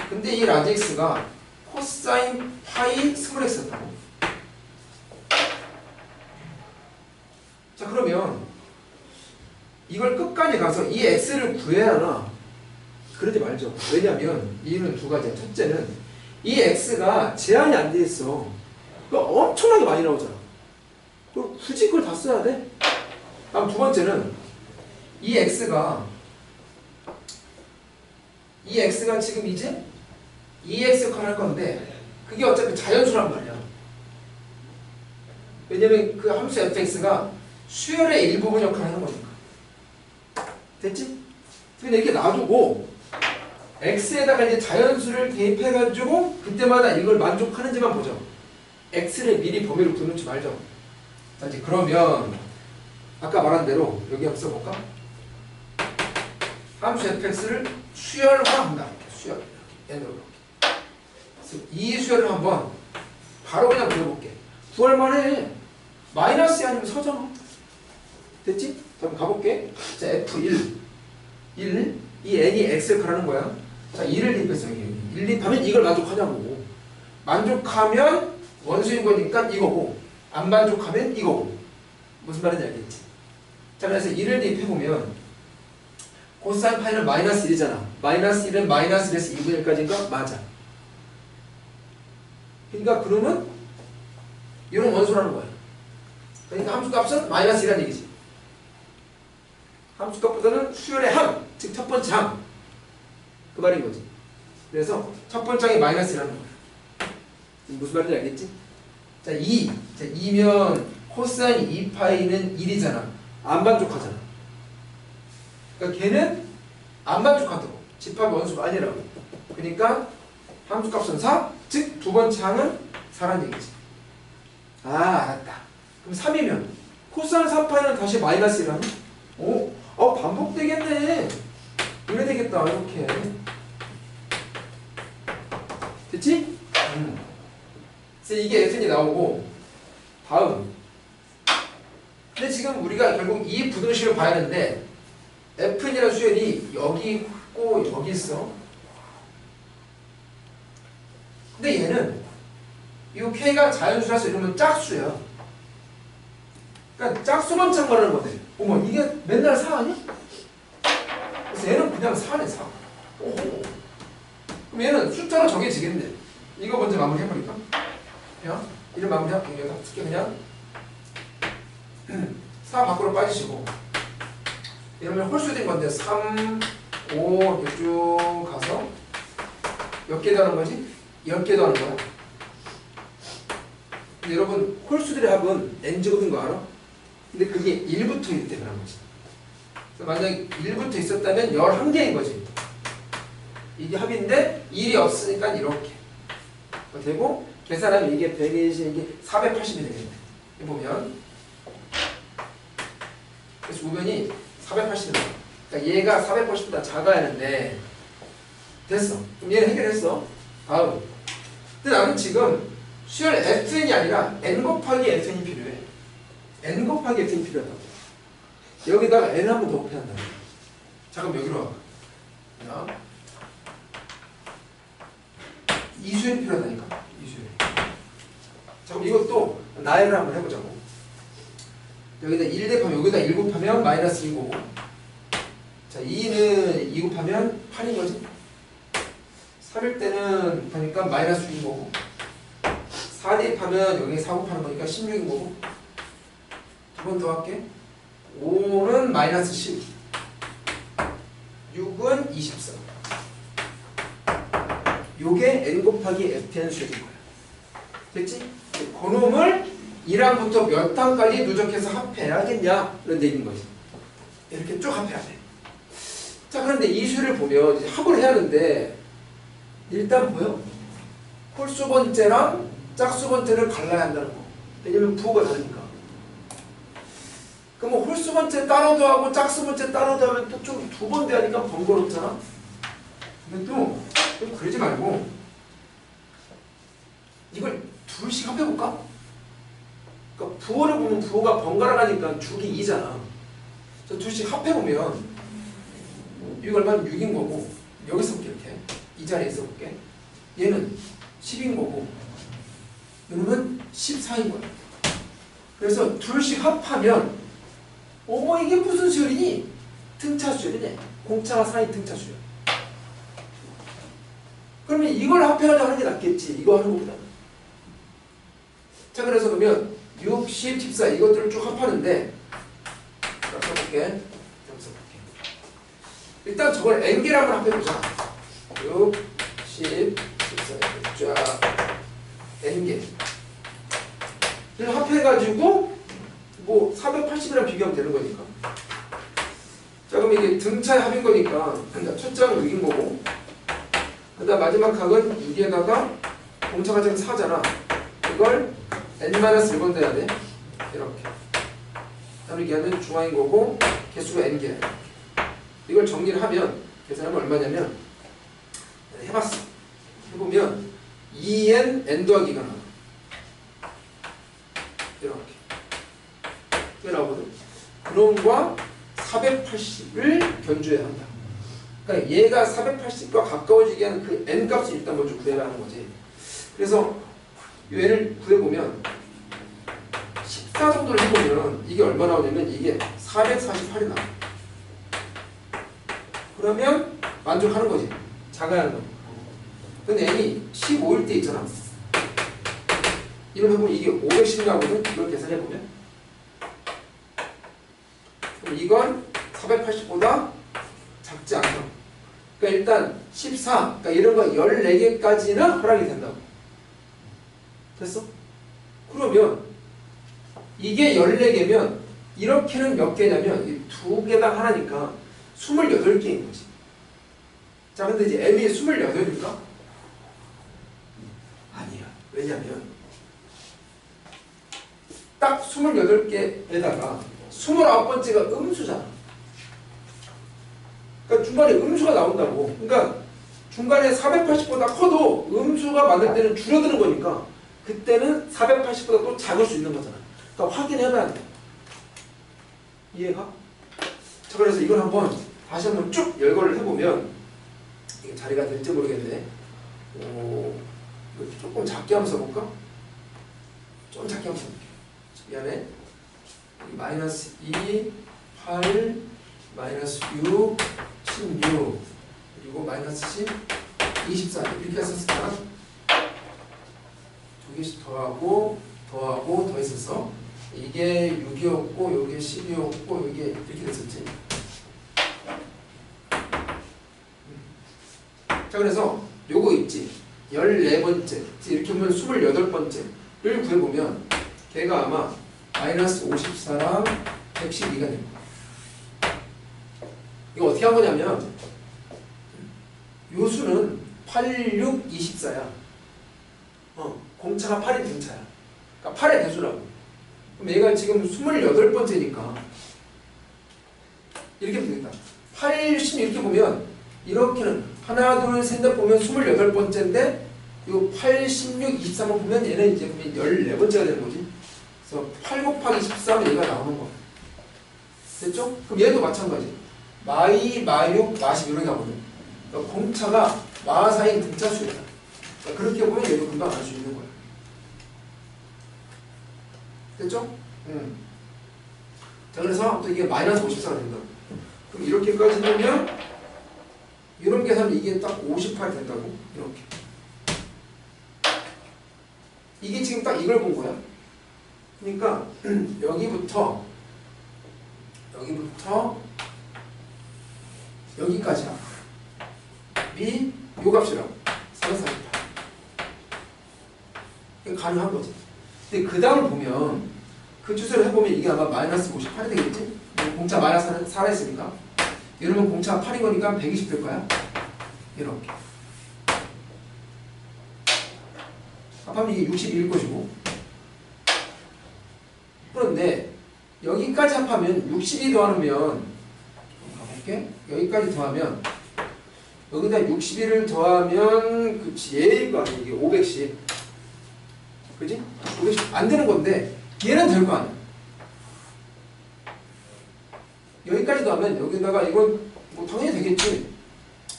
근데 이 라지 x가 코사인 파이 스몰 x였다고. 자, 그러면 이걸 끝까지 가서 이 x를 구해야 하나? 그러지 말죠. 왜냐하면 이유는 두 가지야. 첫째는 이 x가 제한이 안 돼 있어. 그러니까 엄청나게 많이 나오잖아. 그럼 굳이 그걸 다 써야 돼? 다음 두 번째는 이 x가 지금 이제 2x 역할을 할 건데 그게 어차피 자연수란 말이야. 왜냐면 그 함수 fx가 수열의 일부분 역할을 하는 거니까. 됐지? 근데 이렇게 놔두고 x에다가 이제 자연수를 대입해가지고 그때마다 이걸 만족하는지만 보죠. x를 미리 범위로 두놓지 말죠. 자, 이제 그러면 아까 말한 대로 여기 한번 써볼까? 함수 fx를 수열화한다. 수열. n으로. 그래서 이 수열을 한번 바로 그냥 그려볼게. 구할만해. 마이너스 아니면 서잖아. 됐지? 자, 그럼 가볼게. 자, f1 1, 이 n이 x를 가라는 거야. 자, 2를 대입했어. 여기 1 대입하면 이걸 만족하냐고. 만족하면 원수인 거니까 이거고, 안 만족하면 이거고. 무슨 말인지 알겠지? 자, 그래서 1을 대입해보면 코사인 파이는 마이너스 1이잖아. 마이너스 1은 마이너스 1에서 2분의 1까지인가? 맞아. 그러니까 그러면 이런 원수라는 거야. 그러니까 함수값은 마이너스 1이라는 얘기지. 함수값보다는 수열의 함, 즉 첫 번째 함, 그 말인 거지. 그래서 첫 번째 항이 마이너스라는 거야. 무슨 말인지 알겠지? 자, 2면 코사인 2파이는 1이잖아. 안 만족하잖아. 그러니까 걔는 안 만족하다고. 집합의 원수가 아니라고. 그러니까 함수값은 4, 즉 두 번째 항은 4라는 얘기지. 아, 알았다. 그럼 3이면 코사인 3파이는 다시 마이너스 1하면? 오, 반복되겠네. 이래 되겠다. 이렇게. 됐지? 그래서 이게 fn이 나오고, 다음. 근데 지금 우리가 결국 이 부등식을 봐야 하는데 fn이라는 수열이 여기 있고 여기 있어. 근데 얘는 이 k가 자연수라서 이러면 짝수야. 그러니까 짝수만 참고하는 거네. 어머, 이게 맨날 4 아니야? 그래서 얘는 그냥 4네, 4. 오호. 그럼 얘는 숫자로 정해지겠네. 이거 먼저 마무리 해버릴까? 야, 이름 마무리 할게. 여기다 쓸게 그냥. 4 밖으로 빠지시고. 이러면 홀수된 건데 3, 5 이렇게 쭉 가서 몇 개 더하는 거지? 10개 더하는 거야. 근데 여러분, 홀수들의 합은 n제곱인 거 알아? 근데 그게 1부터 1 때문에 한 거지. 만약에 1부터 있었다면 11개인 거지. 이게 합인데 1이 없으니까 이렇게 되고, 계산하면 이게 120, 이게 480이 되겠네. 이 보면. 그래서 우변이 480이다. 그러니까 얘가 480보다 작아야 하는데, 됐어. 그럼 얘는 해결했어. 다음. 근데 나는 지금 수열 Fn이 아니라 N 곱하기 Fn이 필요해. N 곱하기 Fn이 필요하다고. 여기다가 N 한 번 더 곱해야 한다. 자, 그럼 여기로 와봐. 자, 이수열이 필요하다니까. 이수열. 자, 그럼 이것도 나열을 한번 해보자고. 여기다 1 대입하면 여기다 1 곱하면 마이너스 2고, 자, 2는 2 곱하면 8인 거지. 3일 때는 보니까 마이너스 6인 거고, 4 대입하면 여기 4 곱하는 거니까 16인 거고, 두 번 더 할게. 5는 마이너스 10, 6은 24. 요게 n 곱하기 fn 수열인 거야. 됐지? 그놈을 1항부터 몇 항까지 누적해서 합해야겠냐? 이런 얘기인 거지. 이렇게 쭉 합해야 돼. 자, 그런데 이 수를 보면 이제 합을 해야 하는데, 일단 보여. 홀수 번째랑 짝수 번째를 갈라야 한다는 거. 왜냐면 부호가 다르니까. 그럼 뭐 홀수 번째 따로도 하고 짝수 번째 따로도 하면 또 좀 두 번 대하니까 번거롭잖아. 근데 또 그러지 말고 이걸 둘씩 합해볼까? 그러니까 부호를 보면 부호가 번갈아 가니까 주기 2잖아. 그래서 둘씩 합해보면 이거 얼마면 6인 거고, 여기서 볼게. 이렇게 이 자리에 있어 볼게. 얘는 10인 거고, 이놈은 14인 거야. 그래서 둘씩 합하면 어머 이게 무슨 수열이니? 등차수열이네. 공차가 사이 등차수열. 그러면 이걸 합해가지고 하는 게 낫겠지. 이거 하는 것보다. 자, 그래서 그러면 6, 10, 14 이것들을 쭉 합하는데, 자, 써볼게. 일단 저걸 n개를 한번 합해보자. 6, 10, 14 쫙 n개. 이걸 합해가지고 뭐 480이랑 비교하면 되는 거니까. 자, 그럼 이게 등차의 합인 거니까 첫 장은 6인 거고, 그 다음 마지막 항은 6에다가 공차가 지금 4잖아. 이걸 n-1번 돼야 돼. 이렇게. 다음 이렇게 하면 중앙인 거고, 개수가 n개. 이걸 정리를 하면, 계산하면 얼마냐면, 해봤어. 해보면 2n n 더하기가 나와. 이렇게. 이게 나오거든. 그놈과 480을 견주해야 한다. 그러니까 얘가 480과 가까워지게 하는 그 n 값을 일단 먼저 구해야 하는 거지. 그래서 이 n을 구해보면 14 정도를 해보면 이게 얼마 나오냐면 이게 448이 나와. 그러면 만족하는 거지. 작아야 하는 거. 근데 n이 15일 때 있잖아. 이걸 해보면 이게 510 나오거든. 이걸 계산해보면. 그럼 이건 480보다 작지 않다. 그러니까 일단 14, 그러니까 이런 거 14개까지는 허락이 된다고. 됐어? 그러면 이게 14개면 이렇게는 몇 개냐면 이 두 개당 하나니까 28개인 거지. 자, 근데 이제 m이 28일까? 아니야. 왜냐면 딱 28개에다가 29번째가 음수잖아. 그러니까 중간에 음수가 나온다고. 그러니까 중간에 480보다 커도 음수가 많을 때는 줄어드는 거니까 그때는 480보다 또 작을 수 있는 거잖아. 그러니까 확인해봐야 돼. 이해가? 자, 그래서 이걸 한번 다시 한번 쭉 열거를 해보면 이게 자리가 될지 모르겠네. 조금 작게 한번 써볼까? 좀 작게 한번 써볼게. 미안해. 마이너스 2, 8, 마이너스 6, 16, 그리고 마이너스 10, 24 이렇게 했었으니까 두 개씩 더하고 더했었어. 이게 6이었고 이게 10이었고 이게 이렇게 됐었지. 자, 그래서 요거 있지. 14번째 이렇게 보면 28번째를 구해보면 걔가 아마 마이너스 54랑 112가 됩니다. 이거 어떻게 한 거냐면 요 수는 8, 6, 24야. 공차가 8이 등차야. 그러니까 8의 배수라고. 그럼 얘가 지금 28번째니까 이렇게 보면 되겠다. 80 이렇게 보면 이렇게는 하나 둘 셋 넷 보면 28번째인데 요 86, 23을 보면 얘는 이제 14번째가 되는 거지. 그래서 8 곱하기 13은 얘가 나오는 거야. 됐죠? 그럼 얘도 마찬가지. 마2, 마6, 마10 이렇게 하거든. 그러니까 공차가 마4인 등차 수야. 그러니까 그렇게 보면 얘도 금방 알 수 있는 거야. 됐죠? 자, 그래서 또 이게 마이너스 54가 된다. 그럼 이렇게까지 되면 이런 계산은 이게 딱 58이 된다고. 이렇게. 이게 지금 딱 이걸 본 거야. 그러니까 여기부터 여기까지야. 미 요 값이라고. 448. 이게 가능한 거지. 근데 그 다음을 보면 그 추세를 해보면 이게 아마 마이너스 58이 되겠지? 공차 마이너스 살아있으니까. 이러면 공차가 8인 거니까 120 될 거야. 이렇게. 합하면 이게 62일 것이고. 그런데 여기까지 합하면 62 더하면 가볼게. 여기까지 더하면 여기다 61을 더하면 그치 얘일 거 아니야. 이게 510. 그지? 510 안 되는 건데 얘는 될 거 아니야. 여기까지 더하면 여기다가 이건 뭐 당연히 되겠지.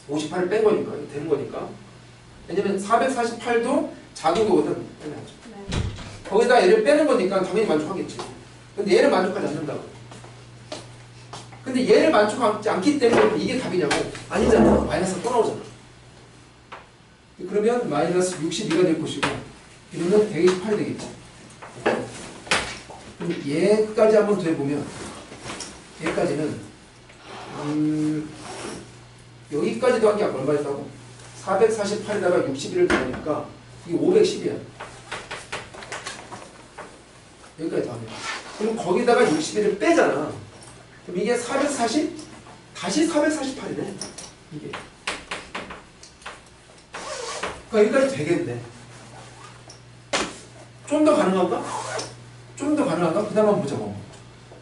58을 뺀 거니까 되는 거니까. 왜냐면 448도 작은 거거든. 네. 거기다 얘를 빼는 거니까 당연히 만족하겠지. 근데 얘를 만족하지 않는다고. 근데 얘를 만족하지 않기 때문에 이게 답이냐고. 아니잖아. 마이너스가 또 나오잖아. 그러면 마이너스 62가 될 것이고 이러면 128이 되겠지. 그럼 얘까지 한번 더 해보면 얘까지는 여기까지 더한 게 얼마 됐다고? 448에다가 61을 더하니까 이게 510이야. 여기까지 더하면. 그럼 거기다가 61을 빼잖아. 그럼 이게 440? 다시 448이네. 이게. 그러니까 여기까지 되겠네. 좀 더 가능한가? 좀 더 가능한가? 그 다음 한번 보자고.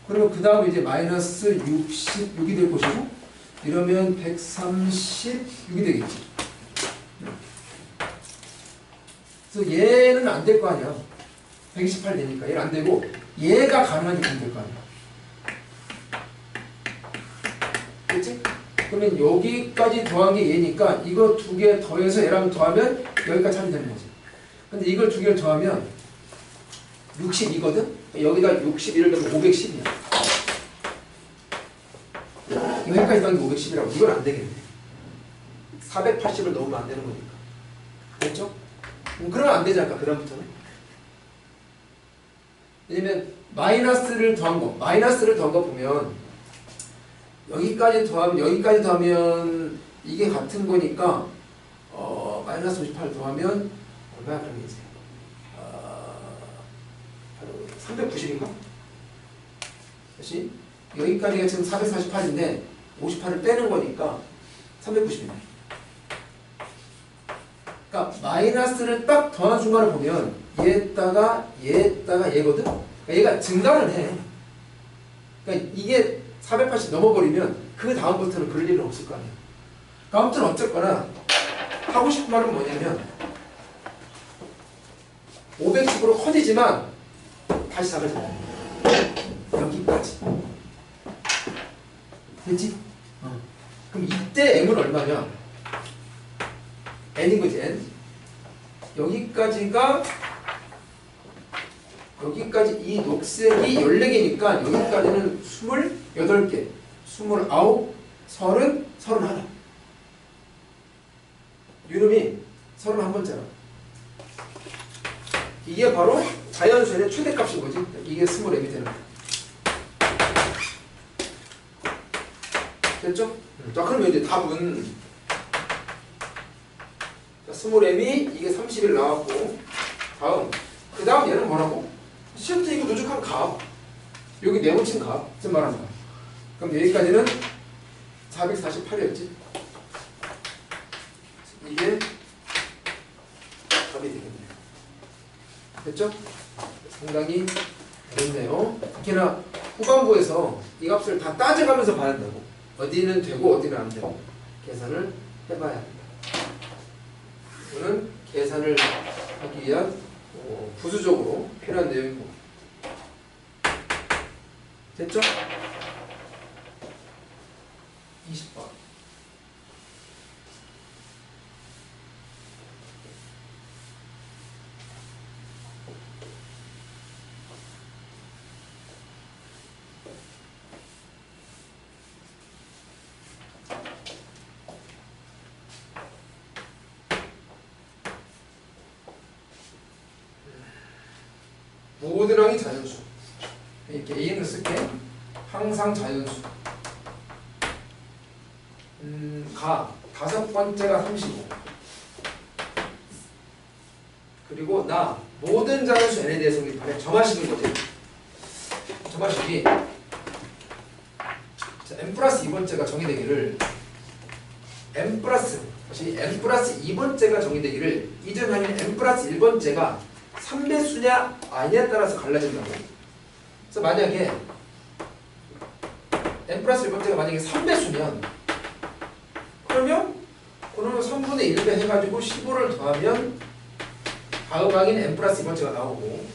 그러면 그 다음에 이제 마이너스 66이 될 것이고 이러면 136이 되겠지. 그래서 얘는 안 될 거 아니야. 128 되니까 얘는 안 되고 얘가 가능하니까 될 거 아니야. 그렇지? 그러면 여기까지 더한 게 얘니까 이거 두 개 더해서 얘랑 더하면 여기까지 하면 되는 거지. 근데 이걸 두 개를 더하면 62거든? 여기다 61을 넣으면 510이야. 여기까지 더한 게 510이라고. 이건 안 되겠네. 480을 넣으면 안 되는 거니까. 됐죠? 그러면 안 되지 않을까? 그 다음부터는. 왜냐면 마이너스를 더한 거 보면 여기까지 더하면 이게 같은 거니까 마이너스 58 더하면 얼마야? 그러면 이제 390인가? 다시 여기까지가 지금 448인데 58을 빼는 거니까 390이네. 그러니까 마이너스를 딱 더한 순간을 보면 얘에다가 얘거든? 그러니까 얘가 증가를 해. 그러니까 이게 480 넘어버리면 그 다음부터는 그럴 일은 없을 거 아니야. 그러니까 아무튼 어쨌거나 하고 싶은 말은 뭐냐면 510으로 커지지만 다시 잡아줘. 여기까지. 됐지? 그럼 이때 m은 얼마냐? n인 거지, n. 여기까지 이 녹색이 14개니까 여기까지는 28개, 29, 30, 31. 유름이 31번째라. 이게 바로 자연수의 최대값인 거지. 이게 스몰 m이 되는 거야. 됐죠? 자, 그러면 이제 답은 스몰 m이 이게 30일 나왔고 그 다음 얘는 뭐라고? 시험 때 이거 누적한 값. 여기 네모친 값. 지금 말하는 거야. 그럼 여기까지는 448이었지. 이게 답이 되겠네요. 됐죠? 상당히 어렵네요. 특히나 후반부에서 이 값을 다 따져가면서 봐야 한다고. 어디는 되고 어디는 안 되고 계산을 해봐야 합니다. 이거는 계산을 하기 위한 부수적으로 필요한 내용이고. 됐죠? 20번. 모든 항이 자연수. 이렇게 A는 쓸게. 항상 자연수. 다섯 번째가 35. 그리고 모든 자연수 n에 대해서 우리 반에 점화식인 거지. 점화식이 n 플러스 2번째가 정의되기를 n 플러스 2번째가 정의되기를 이전 항인 n 플러스 1번째가 3배수냐 아니냐에 따라서 갈라진다고. 그래서 만약에 n 플러스 1번째가 만약에 3배수면 그러면 그러면 3분의 1배 해가지고 15를 더하면 다음 항인 n 플러스 2번째가 나오고,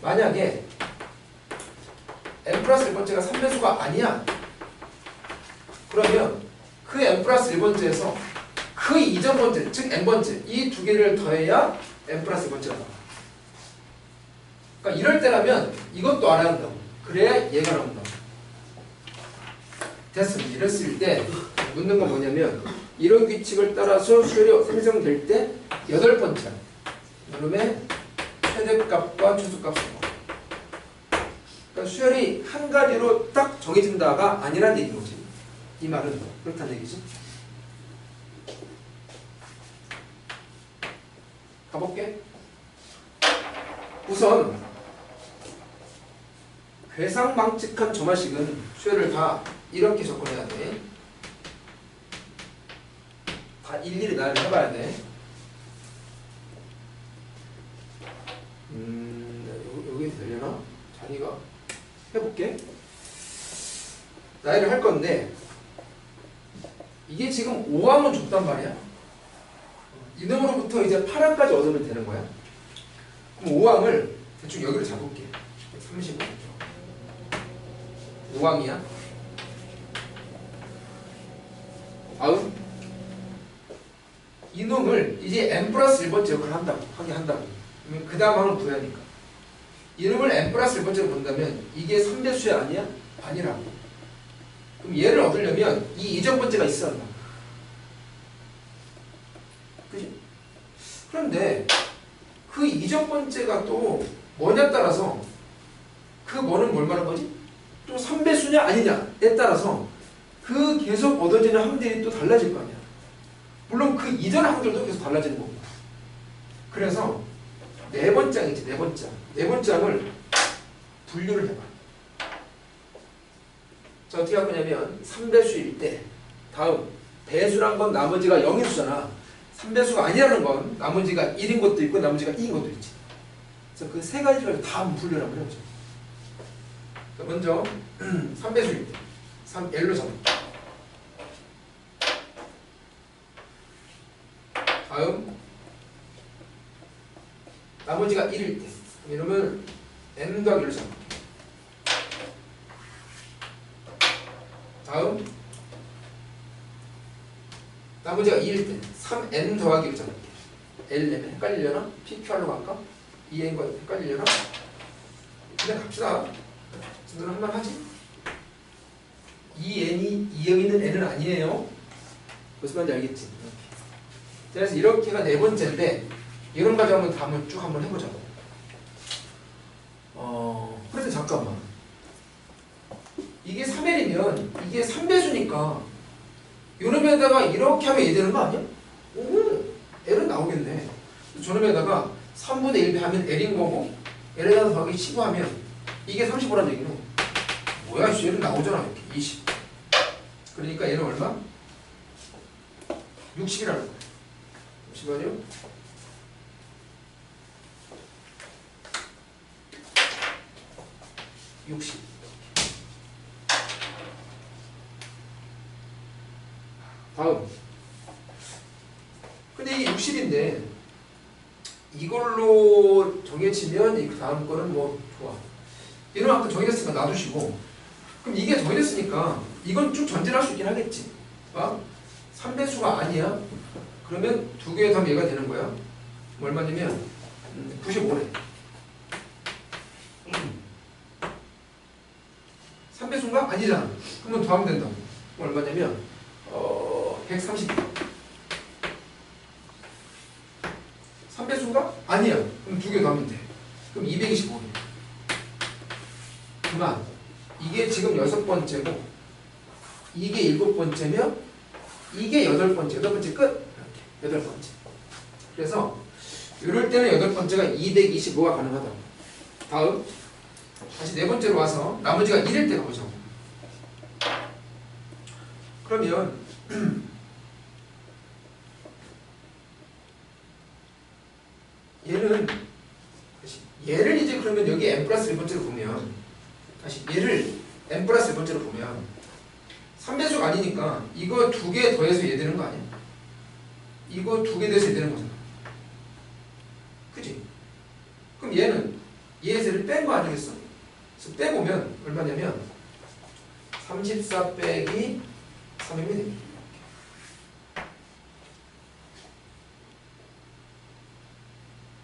만약에 n 플러스 1번째가 3배수가 아니야 그러면 그 n 플러스 1번째에서 그 이전 번째 즉 n번째 이 두 개를 더해야 n 플러스 1번째가 나와. 그러니까 이럴 때라면 이것도 알아야 한다고. 그래야 얘가 나온다고. 됐습니다. 이랬을 때 묻는 건 뭐냐면 이런 규칙을 따라서 수열이 생성될 때 8번째 이놈의 최대값과 최소값을 그러니까 수열이 한 가지로 딱 정해진다가 아니란 얘기인 거지. 이 말은 그렇다는 얘기지. 가볼게. 우선 괴상망측한 점화식은 수열을 다 이렇게 접근해야 돼. 다 일일이 날 해봐야 돼. 여기 되려나? 자기가 해볼게. 나이를 할 건데 이게 지금 5항은 줬단 말이야. 이놈으로부터 이제 8항까지 얻으면 되는 거야. 그럼 5항을 대충 여기를 잡을게. 35. 5항이야. 다음 이놈을 이제 n 플러스 1번째 역할을 하게 한다고. 그러면 그 다음 항을 구해야 하니까 이놈을 n 플러스 1번째로 본다면 이게 3배수야 아니야? 아니라고. 그럼 얘를 얻으려면 이 이전 번째가 있어야 한다. 그치? 그런데 그 이전 번째가 또 뭐냐에 따라서 그 뭐는 뭘 말하는 거지? 또 3배수냐 아니냐에 따라서 그 계속 얻어지는 항들이 또 달라질 거 아니야. 물론 그 이전 항들도 계속 달라지는 거고. 그래서 네 번째 항이지. 네 번째 항을 분류를 해봐. 자, 어떻게 할 거냐면 3배수일 때 다음 배수란 건 나머지가 0인 수잖아. 3배수가 아니라는 건 나머지가 1인 것도 있고 나머지가 2인 것도 있지. 그래서 그 세 가지를 다 분류를 한번 해보자. 먼저 3배수일 때 3L로 잡아. 다음 나머지가 1일 때 이러면 n 더하기 1을 잡아. 다음 나머지가 2일 때 3n 더하기 1을 잡을게. Lm 헷갈리려나? PQR로 갈까? 2n과 헷갈리려나? 그냥 갑시다. 너는 한번 하지? 2n이 2에 있는 n은 아니에요. 무슨 말인지 알겠지? 그래서 이렇게가 네 번째인데 이런 과정을 다 한번 쭉 한번 해보자고. 그런데 잠깐만. 이게 3L이면 이게 3배수니까 요놈에다가 이렇게 하면 얘 되는 거 아니야? 오, L은 나오겠네. 저놈에다가 3분의 1배 하면 L인 거고 L에다가 더하기 15 하면 이게 35란 얘기네. 뭐야, 얘는 나오잖아. 이렇게 20. 그러니까 얘는 얼마? 60이라는 거야. 잠시만요. 60. 다음. 근데 이게 60인데 이걸로 정해지면 이 다음 거는 뭐 좋아. 얘는 아까 정해졌으니까 놔두시고, 그럼 이게 정해졌으니까 이건 쭉 전제를 할 수 있긴 하겠지. 3배수가 아니야? 그러면 두 개의 답 얘가 되는 거야. 뭐 얼마냐면 95래. 3배수인가? 아니잖아. 그러면 더하면 된다. 뭐 얼마냐면 130. 3배수인가? 아니야. 그럼 두 개 더하면 돼. 그럼 225개. 그만. 이게 지금 6번째고 이게 7번째며 이게 8번째. 8번째 끝. 이렇게 8번째. 그래서 이럴 때는 8번째가 225가 가능하다. 다음. 다시 네 번째로 와서 나머지가 1일 때 가보죠. 그러면 얘를 이제 그러면 여기 n 플러스 1번째로 보면, 다시 얘를 n 플러스 1번째로 보면 3배수가 아니니까 이거 두 개 더해서 얘 되는 거 아니야? 이거 두 개 더해서 얘 되는 거잖아. 그치? 그럼 얘는 얘에서를 뺀 거 아니겠어? 그래서 빼보면 얼마냐면 34 빼기 3이면 됩니다.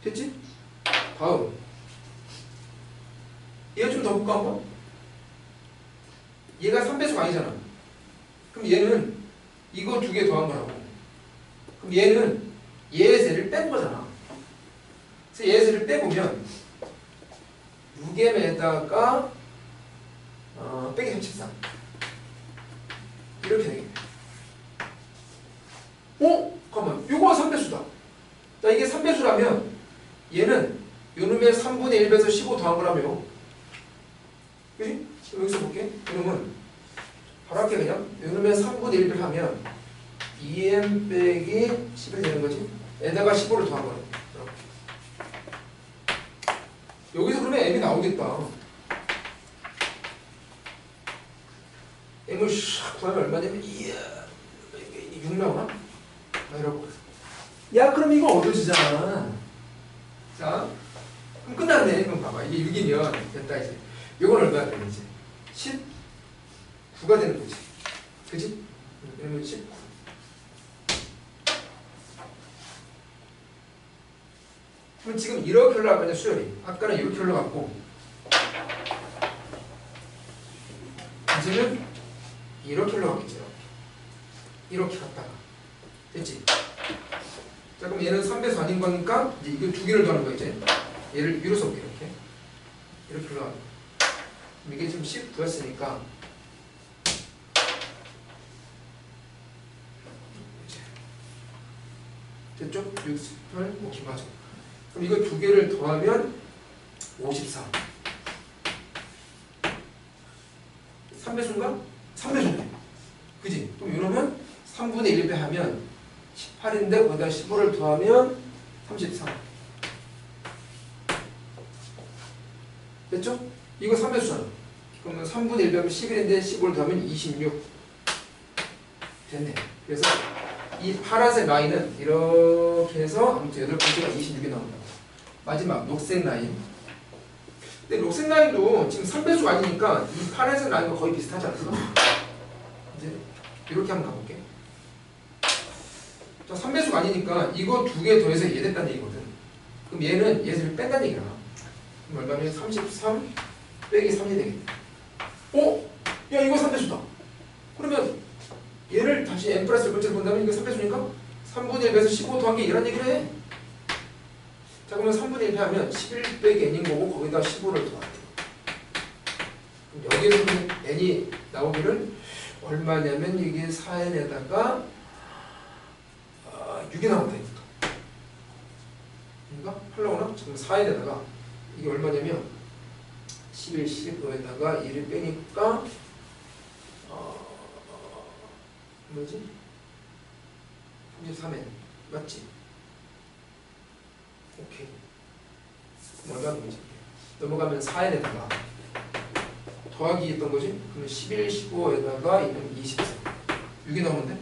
됐지? 다음. 얘가 좀 더 볼까 한번? 얘가 3배수가 아니잖아. 그럼 얘는 이거 두 개 더한 거라고. 그럼 얘는 얘의 세를 뺀 거잖아. 그래서 얘의 세를 빼보면 6m에다가 빼기 34 이렇게 되겠네. 잠깐만. 요거가 3배수다. 자, 이게 3배수라면 얘는 요놈의 3분의 1배에서 15 더한 거라며. 그치? 여기서 볼게. 요놈은 바로 할게 그냥. 요놈의 3분의 1배 하면 2m 빼기 10이 되는 거지. 에다가 15를 더한 거야. 여기서 그러면 m이 나오겠다. m을 샥 구하면 얼마냐면 이야 6 나오나? 이러고. 야 그럼 이거 얻어지잖아. 자 그럼 끝났네. 그럼 봐봐. 이게 6이면 됐다 이제. 이건 얼마나 되는지 19가 되는 거지. 그치? 그러면 19. 그럼 지금 이렇게 올라갈 거냐 수열이. 아까는 이렇게 올라갔고 이제는 이렇게 올라가겠죠. 이렇게 갔다가 됐지? 자 그럼 얘는 3배수 아닌 거니까 이제 이거 두 개를 더하는 거 이제. 얘를 위로 써볼게. 이렇게 올라가는 거. 그럼 이게 지금 19였으니까 됐죠? 6, 8, 오케이 맞아. 그럼 이거 두 개를 더하면 54. 3배수인가? 3배수네. 그지? 그럼 이러면 3분의 1배 하면 18인데 거기다 15를 더하면 33. 됐죠? 이거 3배수잖아. 그러면 3분의 1배 하면 11인데 15를 더하면 26. 됐네. 그래서 이 파란색 라인은 이렇게 해서 아무튼 8번째가 26이 나온다. 마지막 녹색 라인. 근데 녹색 라인도 지금 3배수가 아니니까 이 파란색 라인과 거의 비슷하지 않을까? 이제 이렇게 한번 가볼게. 자, 3배수가 아니니까 이거 두 개 더해서 얘 됐다는 얘기거든. 그럼 얘는 얘를 뺀다는 얘기야. 그럼 얼마면 33 빼기 3이 되겠네. 야 이거 3배수다. 그러면 얘를 다시 n 플러스 1번째로 본다면 이거 3배수니까 3분의 1배에서 15 더한 게 얘란 얘기를 해. 자 그러면 3분의 1 하면 11 빼기 n인 거고 거기다 15를 더할게. 그럼 여기에서 n이 나오기를 얼마냐면 이게 4n에다가 6이 나온다 이것도. 그러니까 8 나오나? 지금 4n에다가 이게 얼마냐면 11, 15에다가 1을 빼니까 뭐지? 33엔 맞지? 오케이. 얼마 되지? 넘어가면 4n에다가 더하기 했던 거지? 그러면 11, 15에다가 이는 24. 6이 나오면 돼?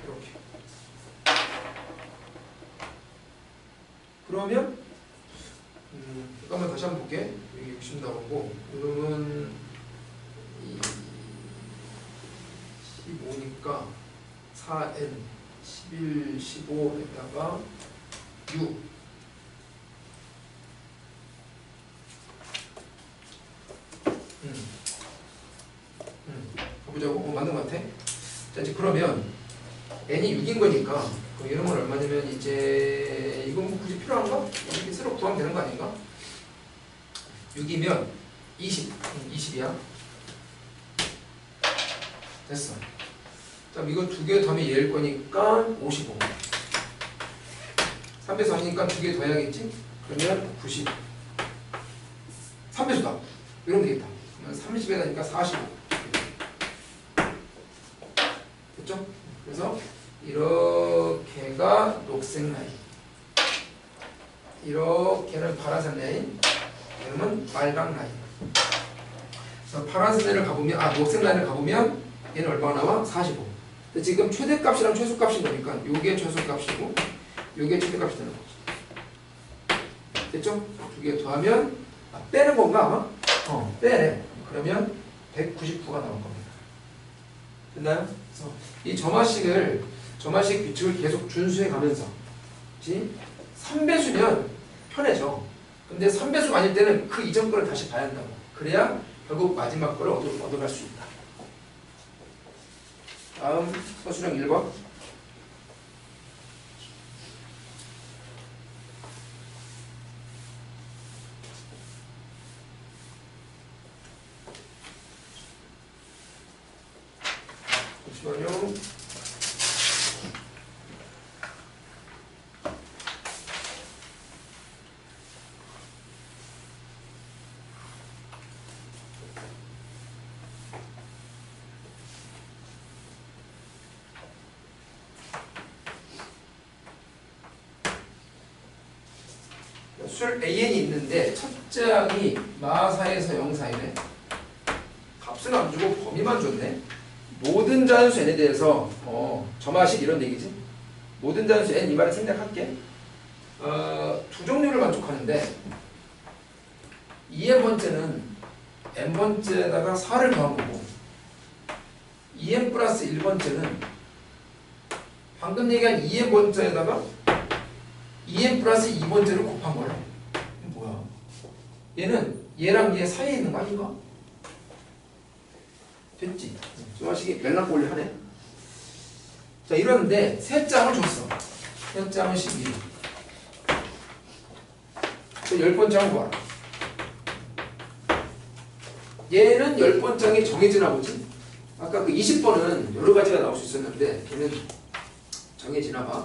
이렇게. 그러면 잠깐만 다시 한번 볼게. 여기 60 나오고 그러면 15니까 4n 11, 15에다가 6 가보자고. 맞는 것 같아. 자, 이제 그러면 n이 6인 거니까 그 이름은 얼마냐면 이제 이건 뭐 굳이 필요한가? 이렇게 새로 구하면 되는 거 아닌가? 6이면 20, 20이야. 됐어. 자, 이거 두 개 더하면 얘일 거니까 55. 3배수 아니니까 두 개 더해야겠지? 그러면 90. 3배수다. 이러면 되겠다. 그러면 30에다니까 45. 됐죠? 그래서 이렇게가 녹색 라인, 이렇게는 파란색 라인, 이러면 빨강 라인. 그래서 파란색 라인을 가보면, 녹색 라인을 가보면 얘는 얼마가 나와? 45. 근데 지금 최대값이랑 최소값인 거니까 요게 최소값이고 요게 최대값이 되는 거지. 됐죠? 두 개 더하면 빼는 건가 아마? 빼네. 그러면 199가 나올 겁니다. 됐나요? 그래서 이 점화식 규칙을 계속 준수해 가면서 3배수면 편해져. 근데 3배수가 아닐 때는 그 이전 거를 다시 봐야 한다고. 그래야 결국 마지막 거를 얻어갈 수 있다. 다음 서술형 1번. 잠시만요. 술 AN이 있는데 첫째 항이 마사에서 0사이네. 값은 안 주고 범위만 줬네. 모든 자연수 n에 대해서 점화식 이런 얘기지. 모든 자연수 n 이 말을 생략할게. 두 종류를 만족하는데 2n번째는 n번째에다가 4를 더한 거고 2n 플러스 1번째는 방금 얘기한 2n번째에다가 2n 플러스 2번째를 곱한 거야. 뭐야? 얘는 얘랑 얘 사이에 있는 거 아닌가? 됐지? 점화식이 맥락고리 하네. 자, 이러는데 세 장을 줬어. 세 장은 12. 그 10번째 한 거 봐라. 얘는 10번째이 정해지나 보지? 아까 그 20번은 여러 가지가 나올 수 있었는데 걔는 정해지나 봐.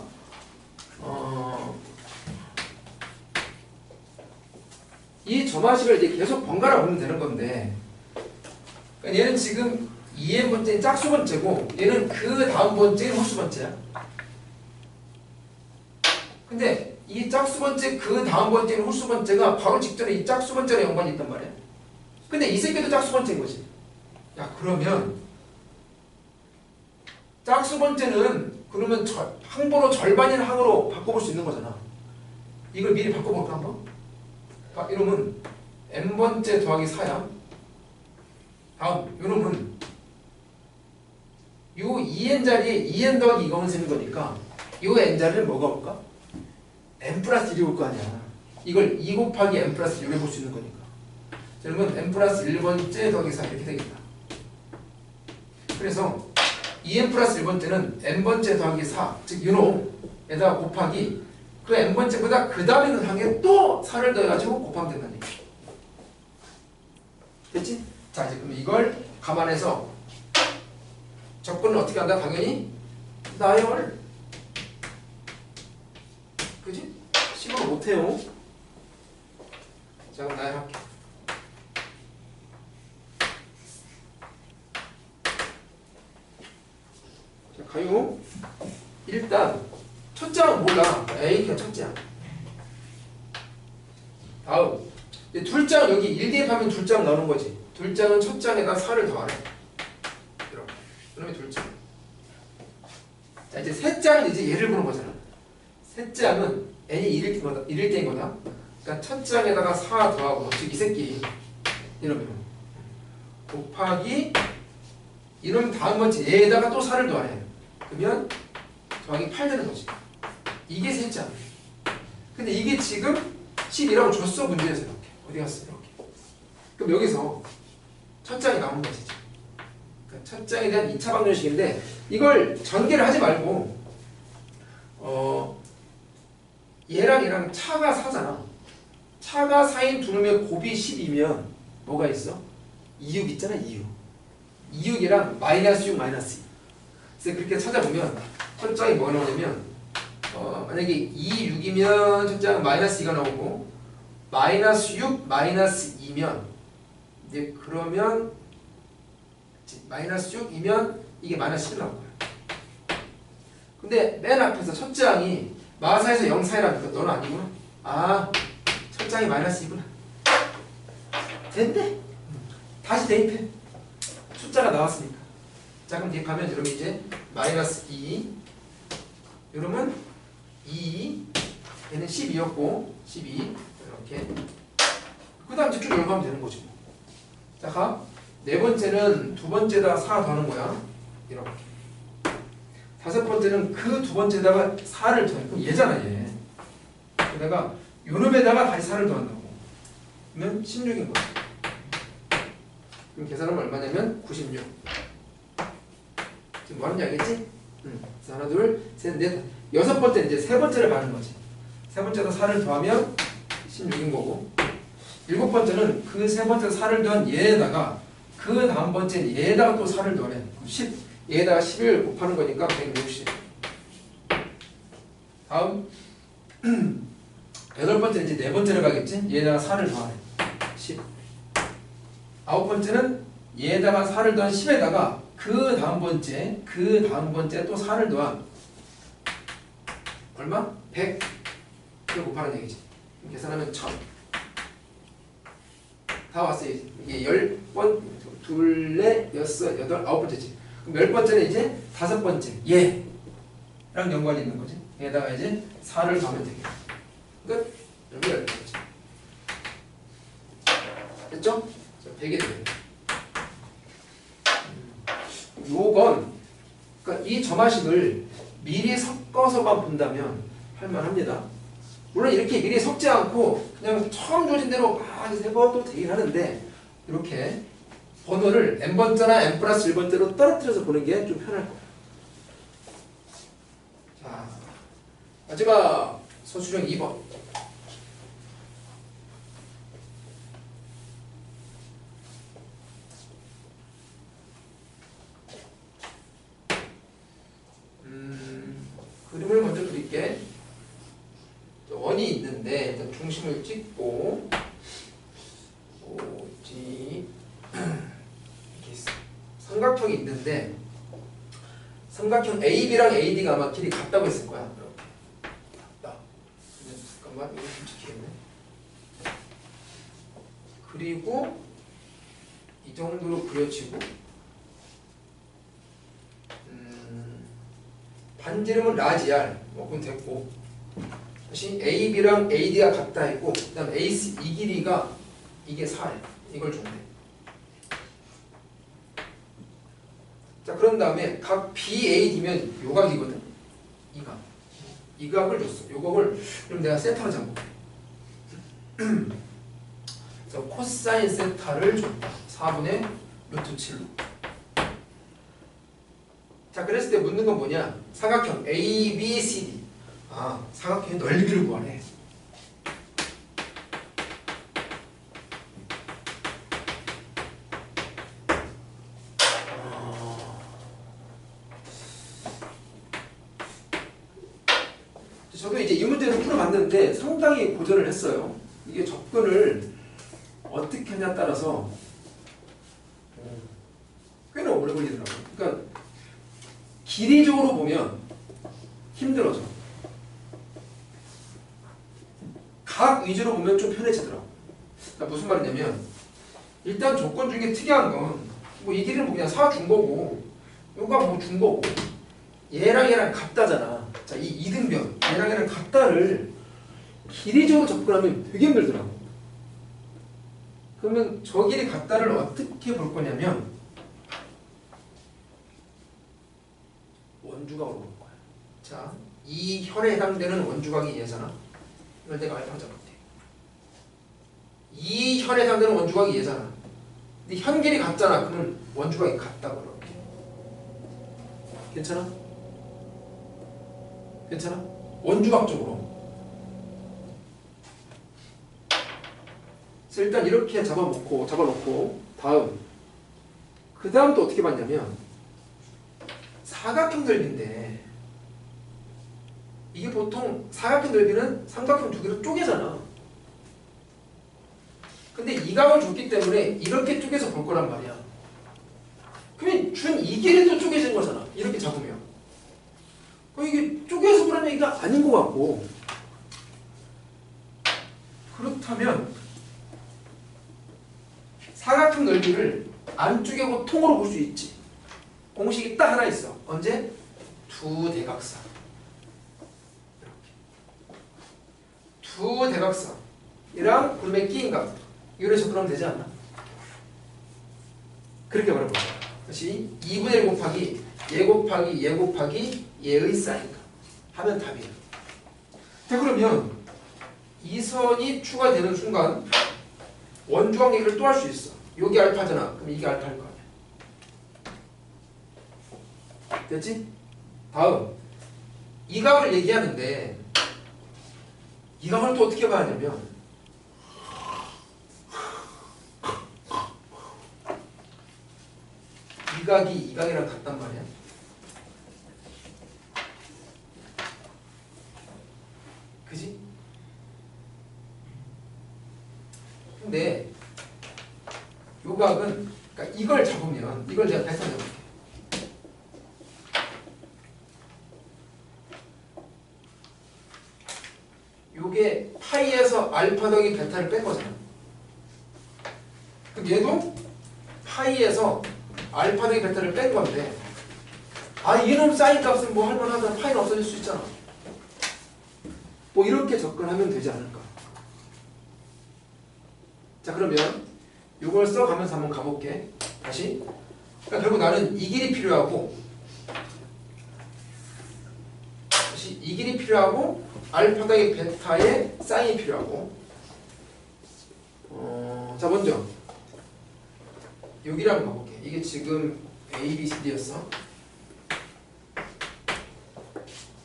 이 점화식을 이제 계속 번갈아 보면 되는 건데, 그러니까 얘는 지금 2n번째는 짝수번째고 얘는 그 다음 번째는 홀수번째야. 근데 이 짝수번째 그 다음 번째는 홀수번째가 바로 직전에 이 짝수번째랑 연관이 있단 말이야. 근데 이 새끼도 짝수번째인 거지. 야, 그러면 짝수번째는 그러면 항번호 절반인 항으로 바꿔볼 수 있는 거잖아. 이걸 미리 바꿔볼까 한번? 이놈은 n번째 더하기 4야. 다음 이놈은 요 2n 자리에 2n 더하기 2가 생긴 거니까 요 n 자리는 뭐가 올까? n 플러스 1이 올 거 아니야. 이걸 2 곱하기 n 플러스 6을 볼 수 있는 거니까. 그러면 n 플러스 1번째 더하기 4 이렇게 되겠다. 그래서 2n 플러스 1번째는 n번째 더하기 4, 즉 요놈에다가 곱하기 그 n번째보다 그 다음에 있는 항에 또 4를 더해가지고 곱하면 된다는 얘기. 됐지? 자, 이제 그럼 이걸 감안해서 접근을 어떻게 한다? 당연히 나열. 그지? 식으로 못해요. 자, 그럼 나열할게. 자, 가요. 일단 첫째 항은 몰라. A 그냥 첫째야. 둘장 여기 1 대입하면 둘장 나오는 거지. 둘장은 첫 장에다 4를 더하래. 이렇게. 그러면 둘장. 자, 이제 세 장은 이제 얘를 보는 거잖아. 세 장은 n이 1일 때인 거다. 그러니까 첫 장에다가 4 더하고, 즉 이 새끼. 이러면. 곱하기, 이러면 다음 번째 얘에다가 또 4를 더하래. 그러면 더하기 8 되는 거지. 이게 세 장. 근데 이게 지금 10이라고 줬어, 문제에서 이렇게. 어디 갔어, 이렇게. 그럼 여기서 첫 장이 나오는 거지. 그러니까 첫 장에 대한 2차 방정식인데, 이걸 전개를 하지 말고, 얘랑 얘랑 차가 4잖아. 차가 4인 두 놈의 곱이 10이면 뭐가 있어? 2,6 있잖아, 2,6. 2,6이랑 마이너스 6, 마이너스 2. 그래서 그렇게 찾아보면 첫 장이 뭐가 나오냐면, 만약에 2, 6이면 첫 장은 마이너스 2가 나오고, 마이너스 6, 마이너스 2면, 이제 그러면, 마이너스 6이면 이게 마이너스 1 나올 거야. 근데 맨 앞에서 첫 장이 마사에서 0, 4이라니까 너는 아니구나. 아, 첫 장이 마이너스 2구나. 됐네. 다시 대입해. 숫자가 나왔으니까. 자, 그럼 대입하면 여러분 이제 마이너스 2. 여러분 2. 얘는 12였고 12. 이렇게. 그 다음 쭉 열거하면 되는 거지. 자, 가. 네 번째는 두 번째다가 4 더하는 거야. 이렇게. 다섯 번째는 그 두 번째다가 4를 더해. 그럼 얘잖아, 얘. 내가 요 놈에다가 다시 4를 더한다고. 그러면 16인 거야. 그럼 계산하면 얼마냐면 96. 지금 뭐 하는 이야기지? 그래서 하나, 둘, 셋, 넷. 여섯 번째는 이제 세 번째를 가는 거지. 세 번째도 4를 더하면 16인 거고. 일곱 번째는 그 세 번째 4를 더한 얘에다가 그 다음 번째는 얘에다가 또 4를 더해. 10. 얘에다가 11 곱하는 거니까 160. 다음 여덟 번째는 이제 네 번째를 가겠지? 얘에다가 4를 더하네. 10. 아홉 번째는 얘에다가 4를 더한 10에다가 그 다음 번째 또 4를 더한 얼마? 100. 그걸 곱하는 얘기지. 계산하면 1000. 다 왔어요. 이게 10번, 둘, 넷, 여섯, 여덟, 아홉 번째지. 그럼 열 번째는 이제 다섯 번째. 얘랑 연관이 있는 거지. 얘에다가 이제 4를 더하면 되겠다. 끝. 여기 열 번째. 됐죠? 100이 되네. 요건, 그러니까 이 점화식을 미리 섞어서만 본다면 할만합니다. 물론 이렇게 미리 섞지 않고 그냥 처음 주어진 대로 막 세 번 또 되긴 하는데, 이렇게 번호를 n번째나 n 플러스 1번째로 떨어뜨려서 보는 게 좀 편할 거예요. 자, 마지막 소수령 2번. 그림을 먼저 그릴게. 원이 있는데 일단 중심을 찍고 이렇게 삼각형이 있는데, 삼각형 AB랑 AD가 아마 길이 같다고 했을 거야. 같다. 잠깐만, 이거 좀 찍히겠네. 그리고 이 정도로 그려지고, 반지름은 라지 R, 뭐 그건 됐고, 다시 AB랑 AD가 같다 했고, 그 다음 AC 이 길이가 이게 4래. 이걸 준대. 자, 그런 다음에 각 BAD면 요 각이거든. 이 각. 이 각을 줬어. 요 각을 그럼 내가 세타로 잡아볼게. 그래서 코사인 세타를 줬다. 4분의 루트 7로. 자, 그랬을 때 묻는 건 뭐냐? 삼각형 ABCD. 아, 삼각형의 넓이를 구하래. 저도 이제 이 문제를 풀어봤는데 상당히 고전을 했어요. 이게 접근을 어떻게 하냐에 따라서 꽤나 오래 걸리더라고요. 그러니까 길이적으로 보면 힘들어져. 각 위주로 보면 좀 편해지더라고. 그러니까 무슨 말이냐면 일단 조건 중에 특이한 건 뭐 이 길이는 뭐 그냥 4 준 거고 요가 뭐 준 거고 얘랑 얘랑 같다잖아. 자, 이 이등변 얘랑 얘랑 같다를 길이적으로 접근하면 되게 힘들더라고. 그러면 저 길이 같다를 어떻게 볼 거냐면 원주각으로 볼 거야. 자, 이 현에 해당되는 원주각이 얘잖아. 이걸 내가 알파 잡을게. 이 현에 해당되는 원주각이 얘잖아. 근데 현 길이 같잖아. 그러면 원주각이 같다고 그럴게. 괜찮아? 괜찮아? 원주각적으로. 그래서 일단 이렇게 잡아놓고 다음 그 다음 또 어떻게 봤냐면 사각형 넓이인데 이게 보통 사각형 넓이는 삼각형 두 개로 쪼개잖아. 근데 이 각을 줬기 때문에 이렇게 쪼개서 볼 거란 말이야. 그러면 준 이 길이도 쪼개진 거잖아. 이렇게 잡으면. 이게 쪼개서 보라는 얘기가 아닌 것 같고. 그렇다면 사각형 넓이를 안쪽하고 통으로 볼 수 있지. 공식이 딱 하나 있어. 언제? 두 대각선. 두 대각선이랑 굴매 끼인 각. 이거를 접근하면 되지 않나? 그렇게 말해보자. 다시 2분의 1 곱하기 얘 곱하기 얘 곱하기 얘의 사인값 하면 답이에요. 자, 그러면 이 선이 추가되는 순간 원주각 얘기를 또 할 수 있어. 여기 알파잖아. 그럼 이게 알파일 거 아니야. 됐지? 다음 이 각을 얘기하는데 이 각을 또 어떻게 봐야 하냐면 이 각이 이 각이랑 같단 말이야. 그지? 근데 요 각은 그러니까 이걸 잡으면 이걸 제가 계산 해볼게. 요게 파이에서 알파 더하기 베타를 뺀 거잖아. 그럼 얘도 파이에서 알파 더하기 베타를 뺀 건데 이놈 사인 값은 뭐 할만하다. 파이는 없어질 수 있잖아. 뭐 이렇게 접근하면 되지 않을까. 자, 그러면 이걸 써가면서 한번 가볼게. 다시. 그러니까 결국 나는 이 길이 필요하고 다시 이 길이 필요하고 알파 더하기 베타의 사인이 필요하고 자, 먼저 여기를 한번 가볼게. 이게 지금 A, B, C, D였어.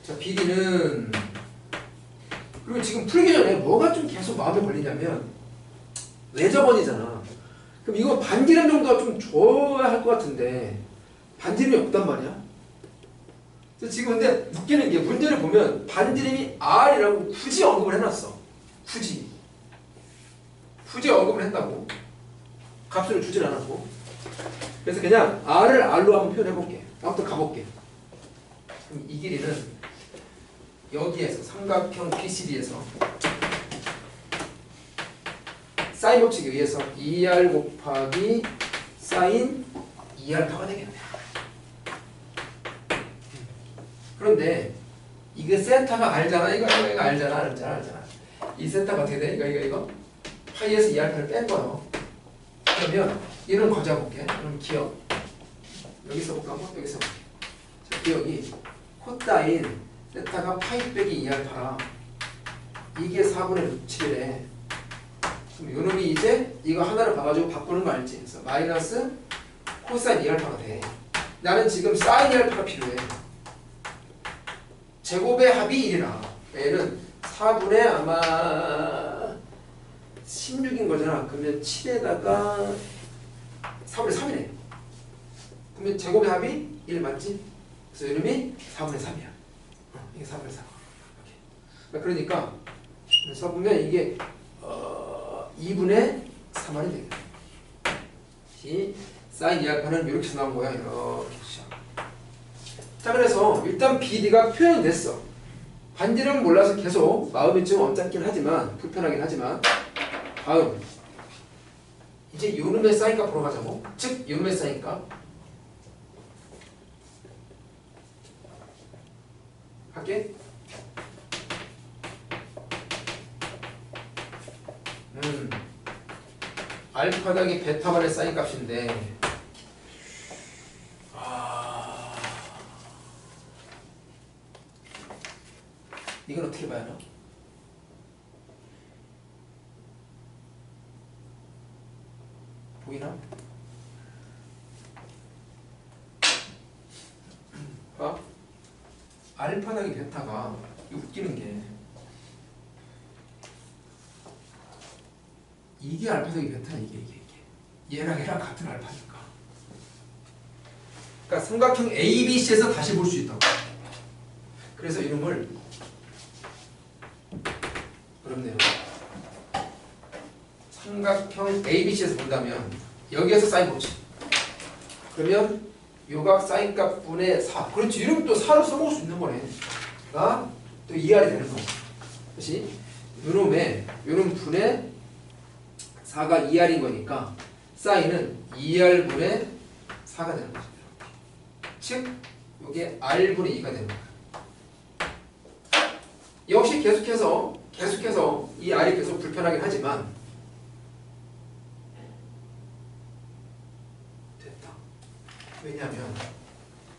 자, BD는 그리고 지금 풀기 전에 뭐가 좀 계속 마음에 걸리냐면 외접원이잖아. 그럼 이거 반지름 정도가 좀 줘야 할 것 같은데 반지름이 없단 말이야. 그래서 지금 근데 웃기는 게 문제를 보면 반지름이 R이라고 굳이 언급을 해놨어. 굳이 언급을 했다고. 값을 주질 않았고. 그래서 그냥 R을 R로 한번 표현해볼게. 아무튼 가볼게. 그럼 이 길이는 여기에서 삼각형 BCD에서 사인 법칙에 의해서 2R 곱하기 사인 2알파가 되겠네. 그런데 이게 세타가 알잖아. 이거 알잖아. 이 세타가 어떻게 돼? 이거 파이에서 2알파를 뺀 거예요. 그러면 얘는 가져볼게. 그럼 기억 여기서 볼까? 여기서 볼게. 자, 기억이 코사인 세타가 파이 빼기 2알파라. 이게 4분의 7이래. 그럼 요놈이 이제 이거 하나를 봐가지고 바꾸는 거 알지? 그래서 마이너스 코사인 2알파가 돼. 나는 지금 사인 2알파가 필요해. 제곱의 합이 1이라. 얘는 4분의 아마 16인 거잖아. 그러면 7에다가 4분의 3이네. 그러면 제곱의 합이 1 맞지? 그래서 이름이 4분의 3이야. 이게 4분의 3. 그러니까 써보면 이게 2분의 3알이 되겠다. 사인 2알파는 이렇게 나온 거야. 이렇게. 자, 그래서 일단 BD가 표현이 됐어. 반지름 몰라서 계속 마음이 좀 언짢긴 하지만 불편하긴 하지만 다음 이제 요놈의 사인값 보러 가자고. 즉 요놈의 사인값 할게. 알파 더하기 베타만의 사인값인데 이건 어떻게 봐야 하나? 보이나? 봐. 알파 더하기 베타가 웃기는 게 이게 알파 더하기 베타 이게 얘랑 얘랑 같은 알파니까. 그러니까 삼각형 ABC에서 다시 볼 수 있다고. 그래서 이름을 어렵네요. 삼각형 ABC에서 본다면 여기에서 사인 보지. 그러면 요각 사인값 분의 4. 그렇지. 이러면 또 4로 써먹을 수 있는 거네. 가 또 2R이 되는 거. 그렇지? 요놈 분의 4가 2R인 거니까 사인은 2R분의 4가 되는 거죠. 즉 요게 R분의 2가 되는 거예요. 역시 계속해서 이 R이 계속 불편하긴 하지만 됐다. 왜냐하면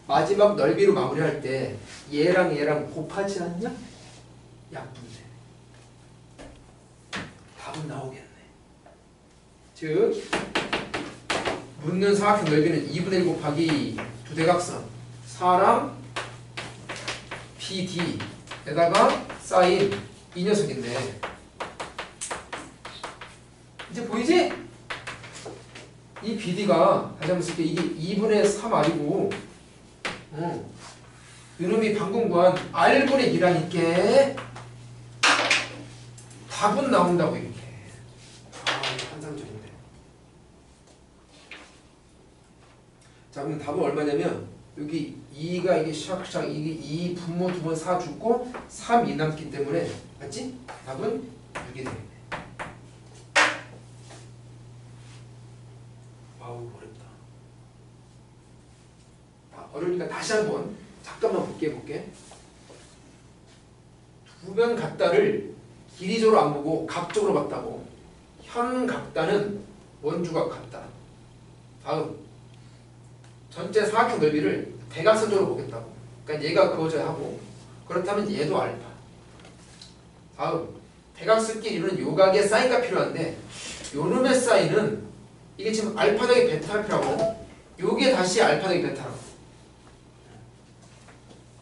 마지막 넓이로 마무리할 때 얘랑 곱하지 않냐? 약분돼. 답은 나오겠네. 즉 묻는 사각형 넓이는 2분의 1 곱하기 두 대각선 4랑 BD에다가 사인 이 녀석인데 이제 보이지? 이 BD가 다시 한번 쓸게. 이게 2분의 3R이고 이놈이 방금 구한 R분의 2라니까 답은 나온다고 이렇게. 이거 환상적인데. 자 그럼 답은 얼마냐면 여기 2가 이게 샥샥 이게 2 분모 2번 4 죽고 3 2 남기 때문에 맞지? 답은 6이 되겠네. 와우 어렵다. 어려우니까 다시 한번 잠깐만 볼게. 두 면 같다를 길이적으로 안 보고 각적으로 봤다고. 현 각다는 원주각 같다. 다음 전체 사각형 넓이를 대각선적으로 보겠다고. 그러니까 얘가 그어져야 하고 그렇다면 얘도 알파. 다음 대각선끼리 이루는 요각의 사인가 필요한데 요놈의 사인은 이게 지금 알파 더하기 베타가 필요하고 요게 다시 알파 더하기 베타라고.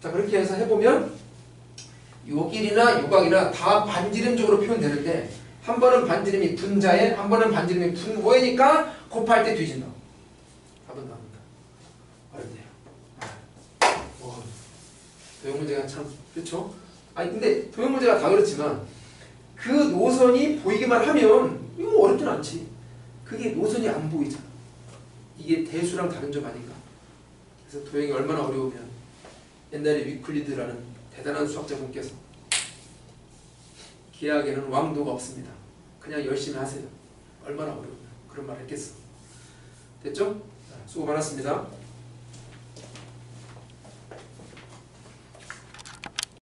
자 그렇게 해서 해보면 요 길이나 요각이나 다 반지름적으로 표현되는데 한 번은 반지름이 분자에 한 번은 반지름이 분모에니까 곱할 때 뒤진다. 답은 나옵니다. 어렵네요. 도형 문제가 참 그렇죠? 아니 근데 도형 문제가 다 그렇지만 그 노선이 보이기만 하면 이거 어렵진 않지. 그게 노선이 안 보이잖아. 이게 대수랑 다른 점 아닌가. 그래서 도형이 얼마나 어려우면 옛날에 위클리드라는 대단한 수학자분께서 기하학에는 왕도가 없습니다. 그냥 열심히 하세요. 얼마나 어려우면 그런 말 했겠어. 됐죠? 수고 많았습니다.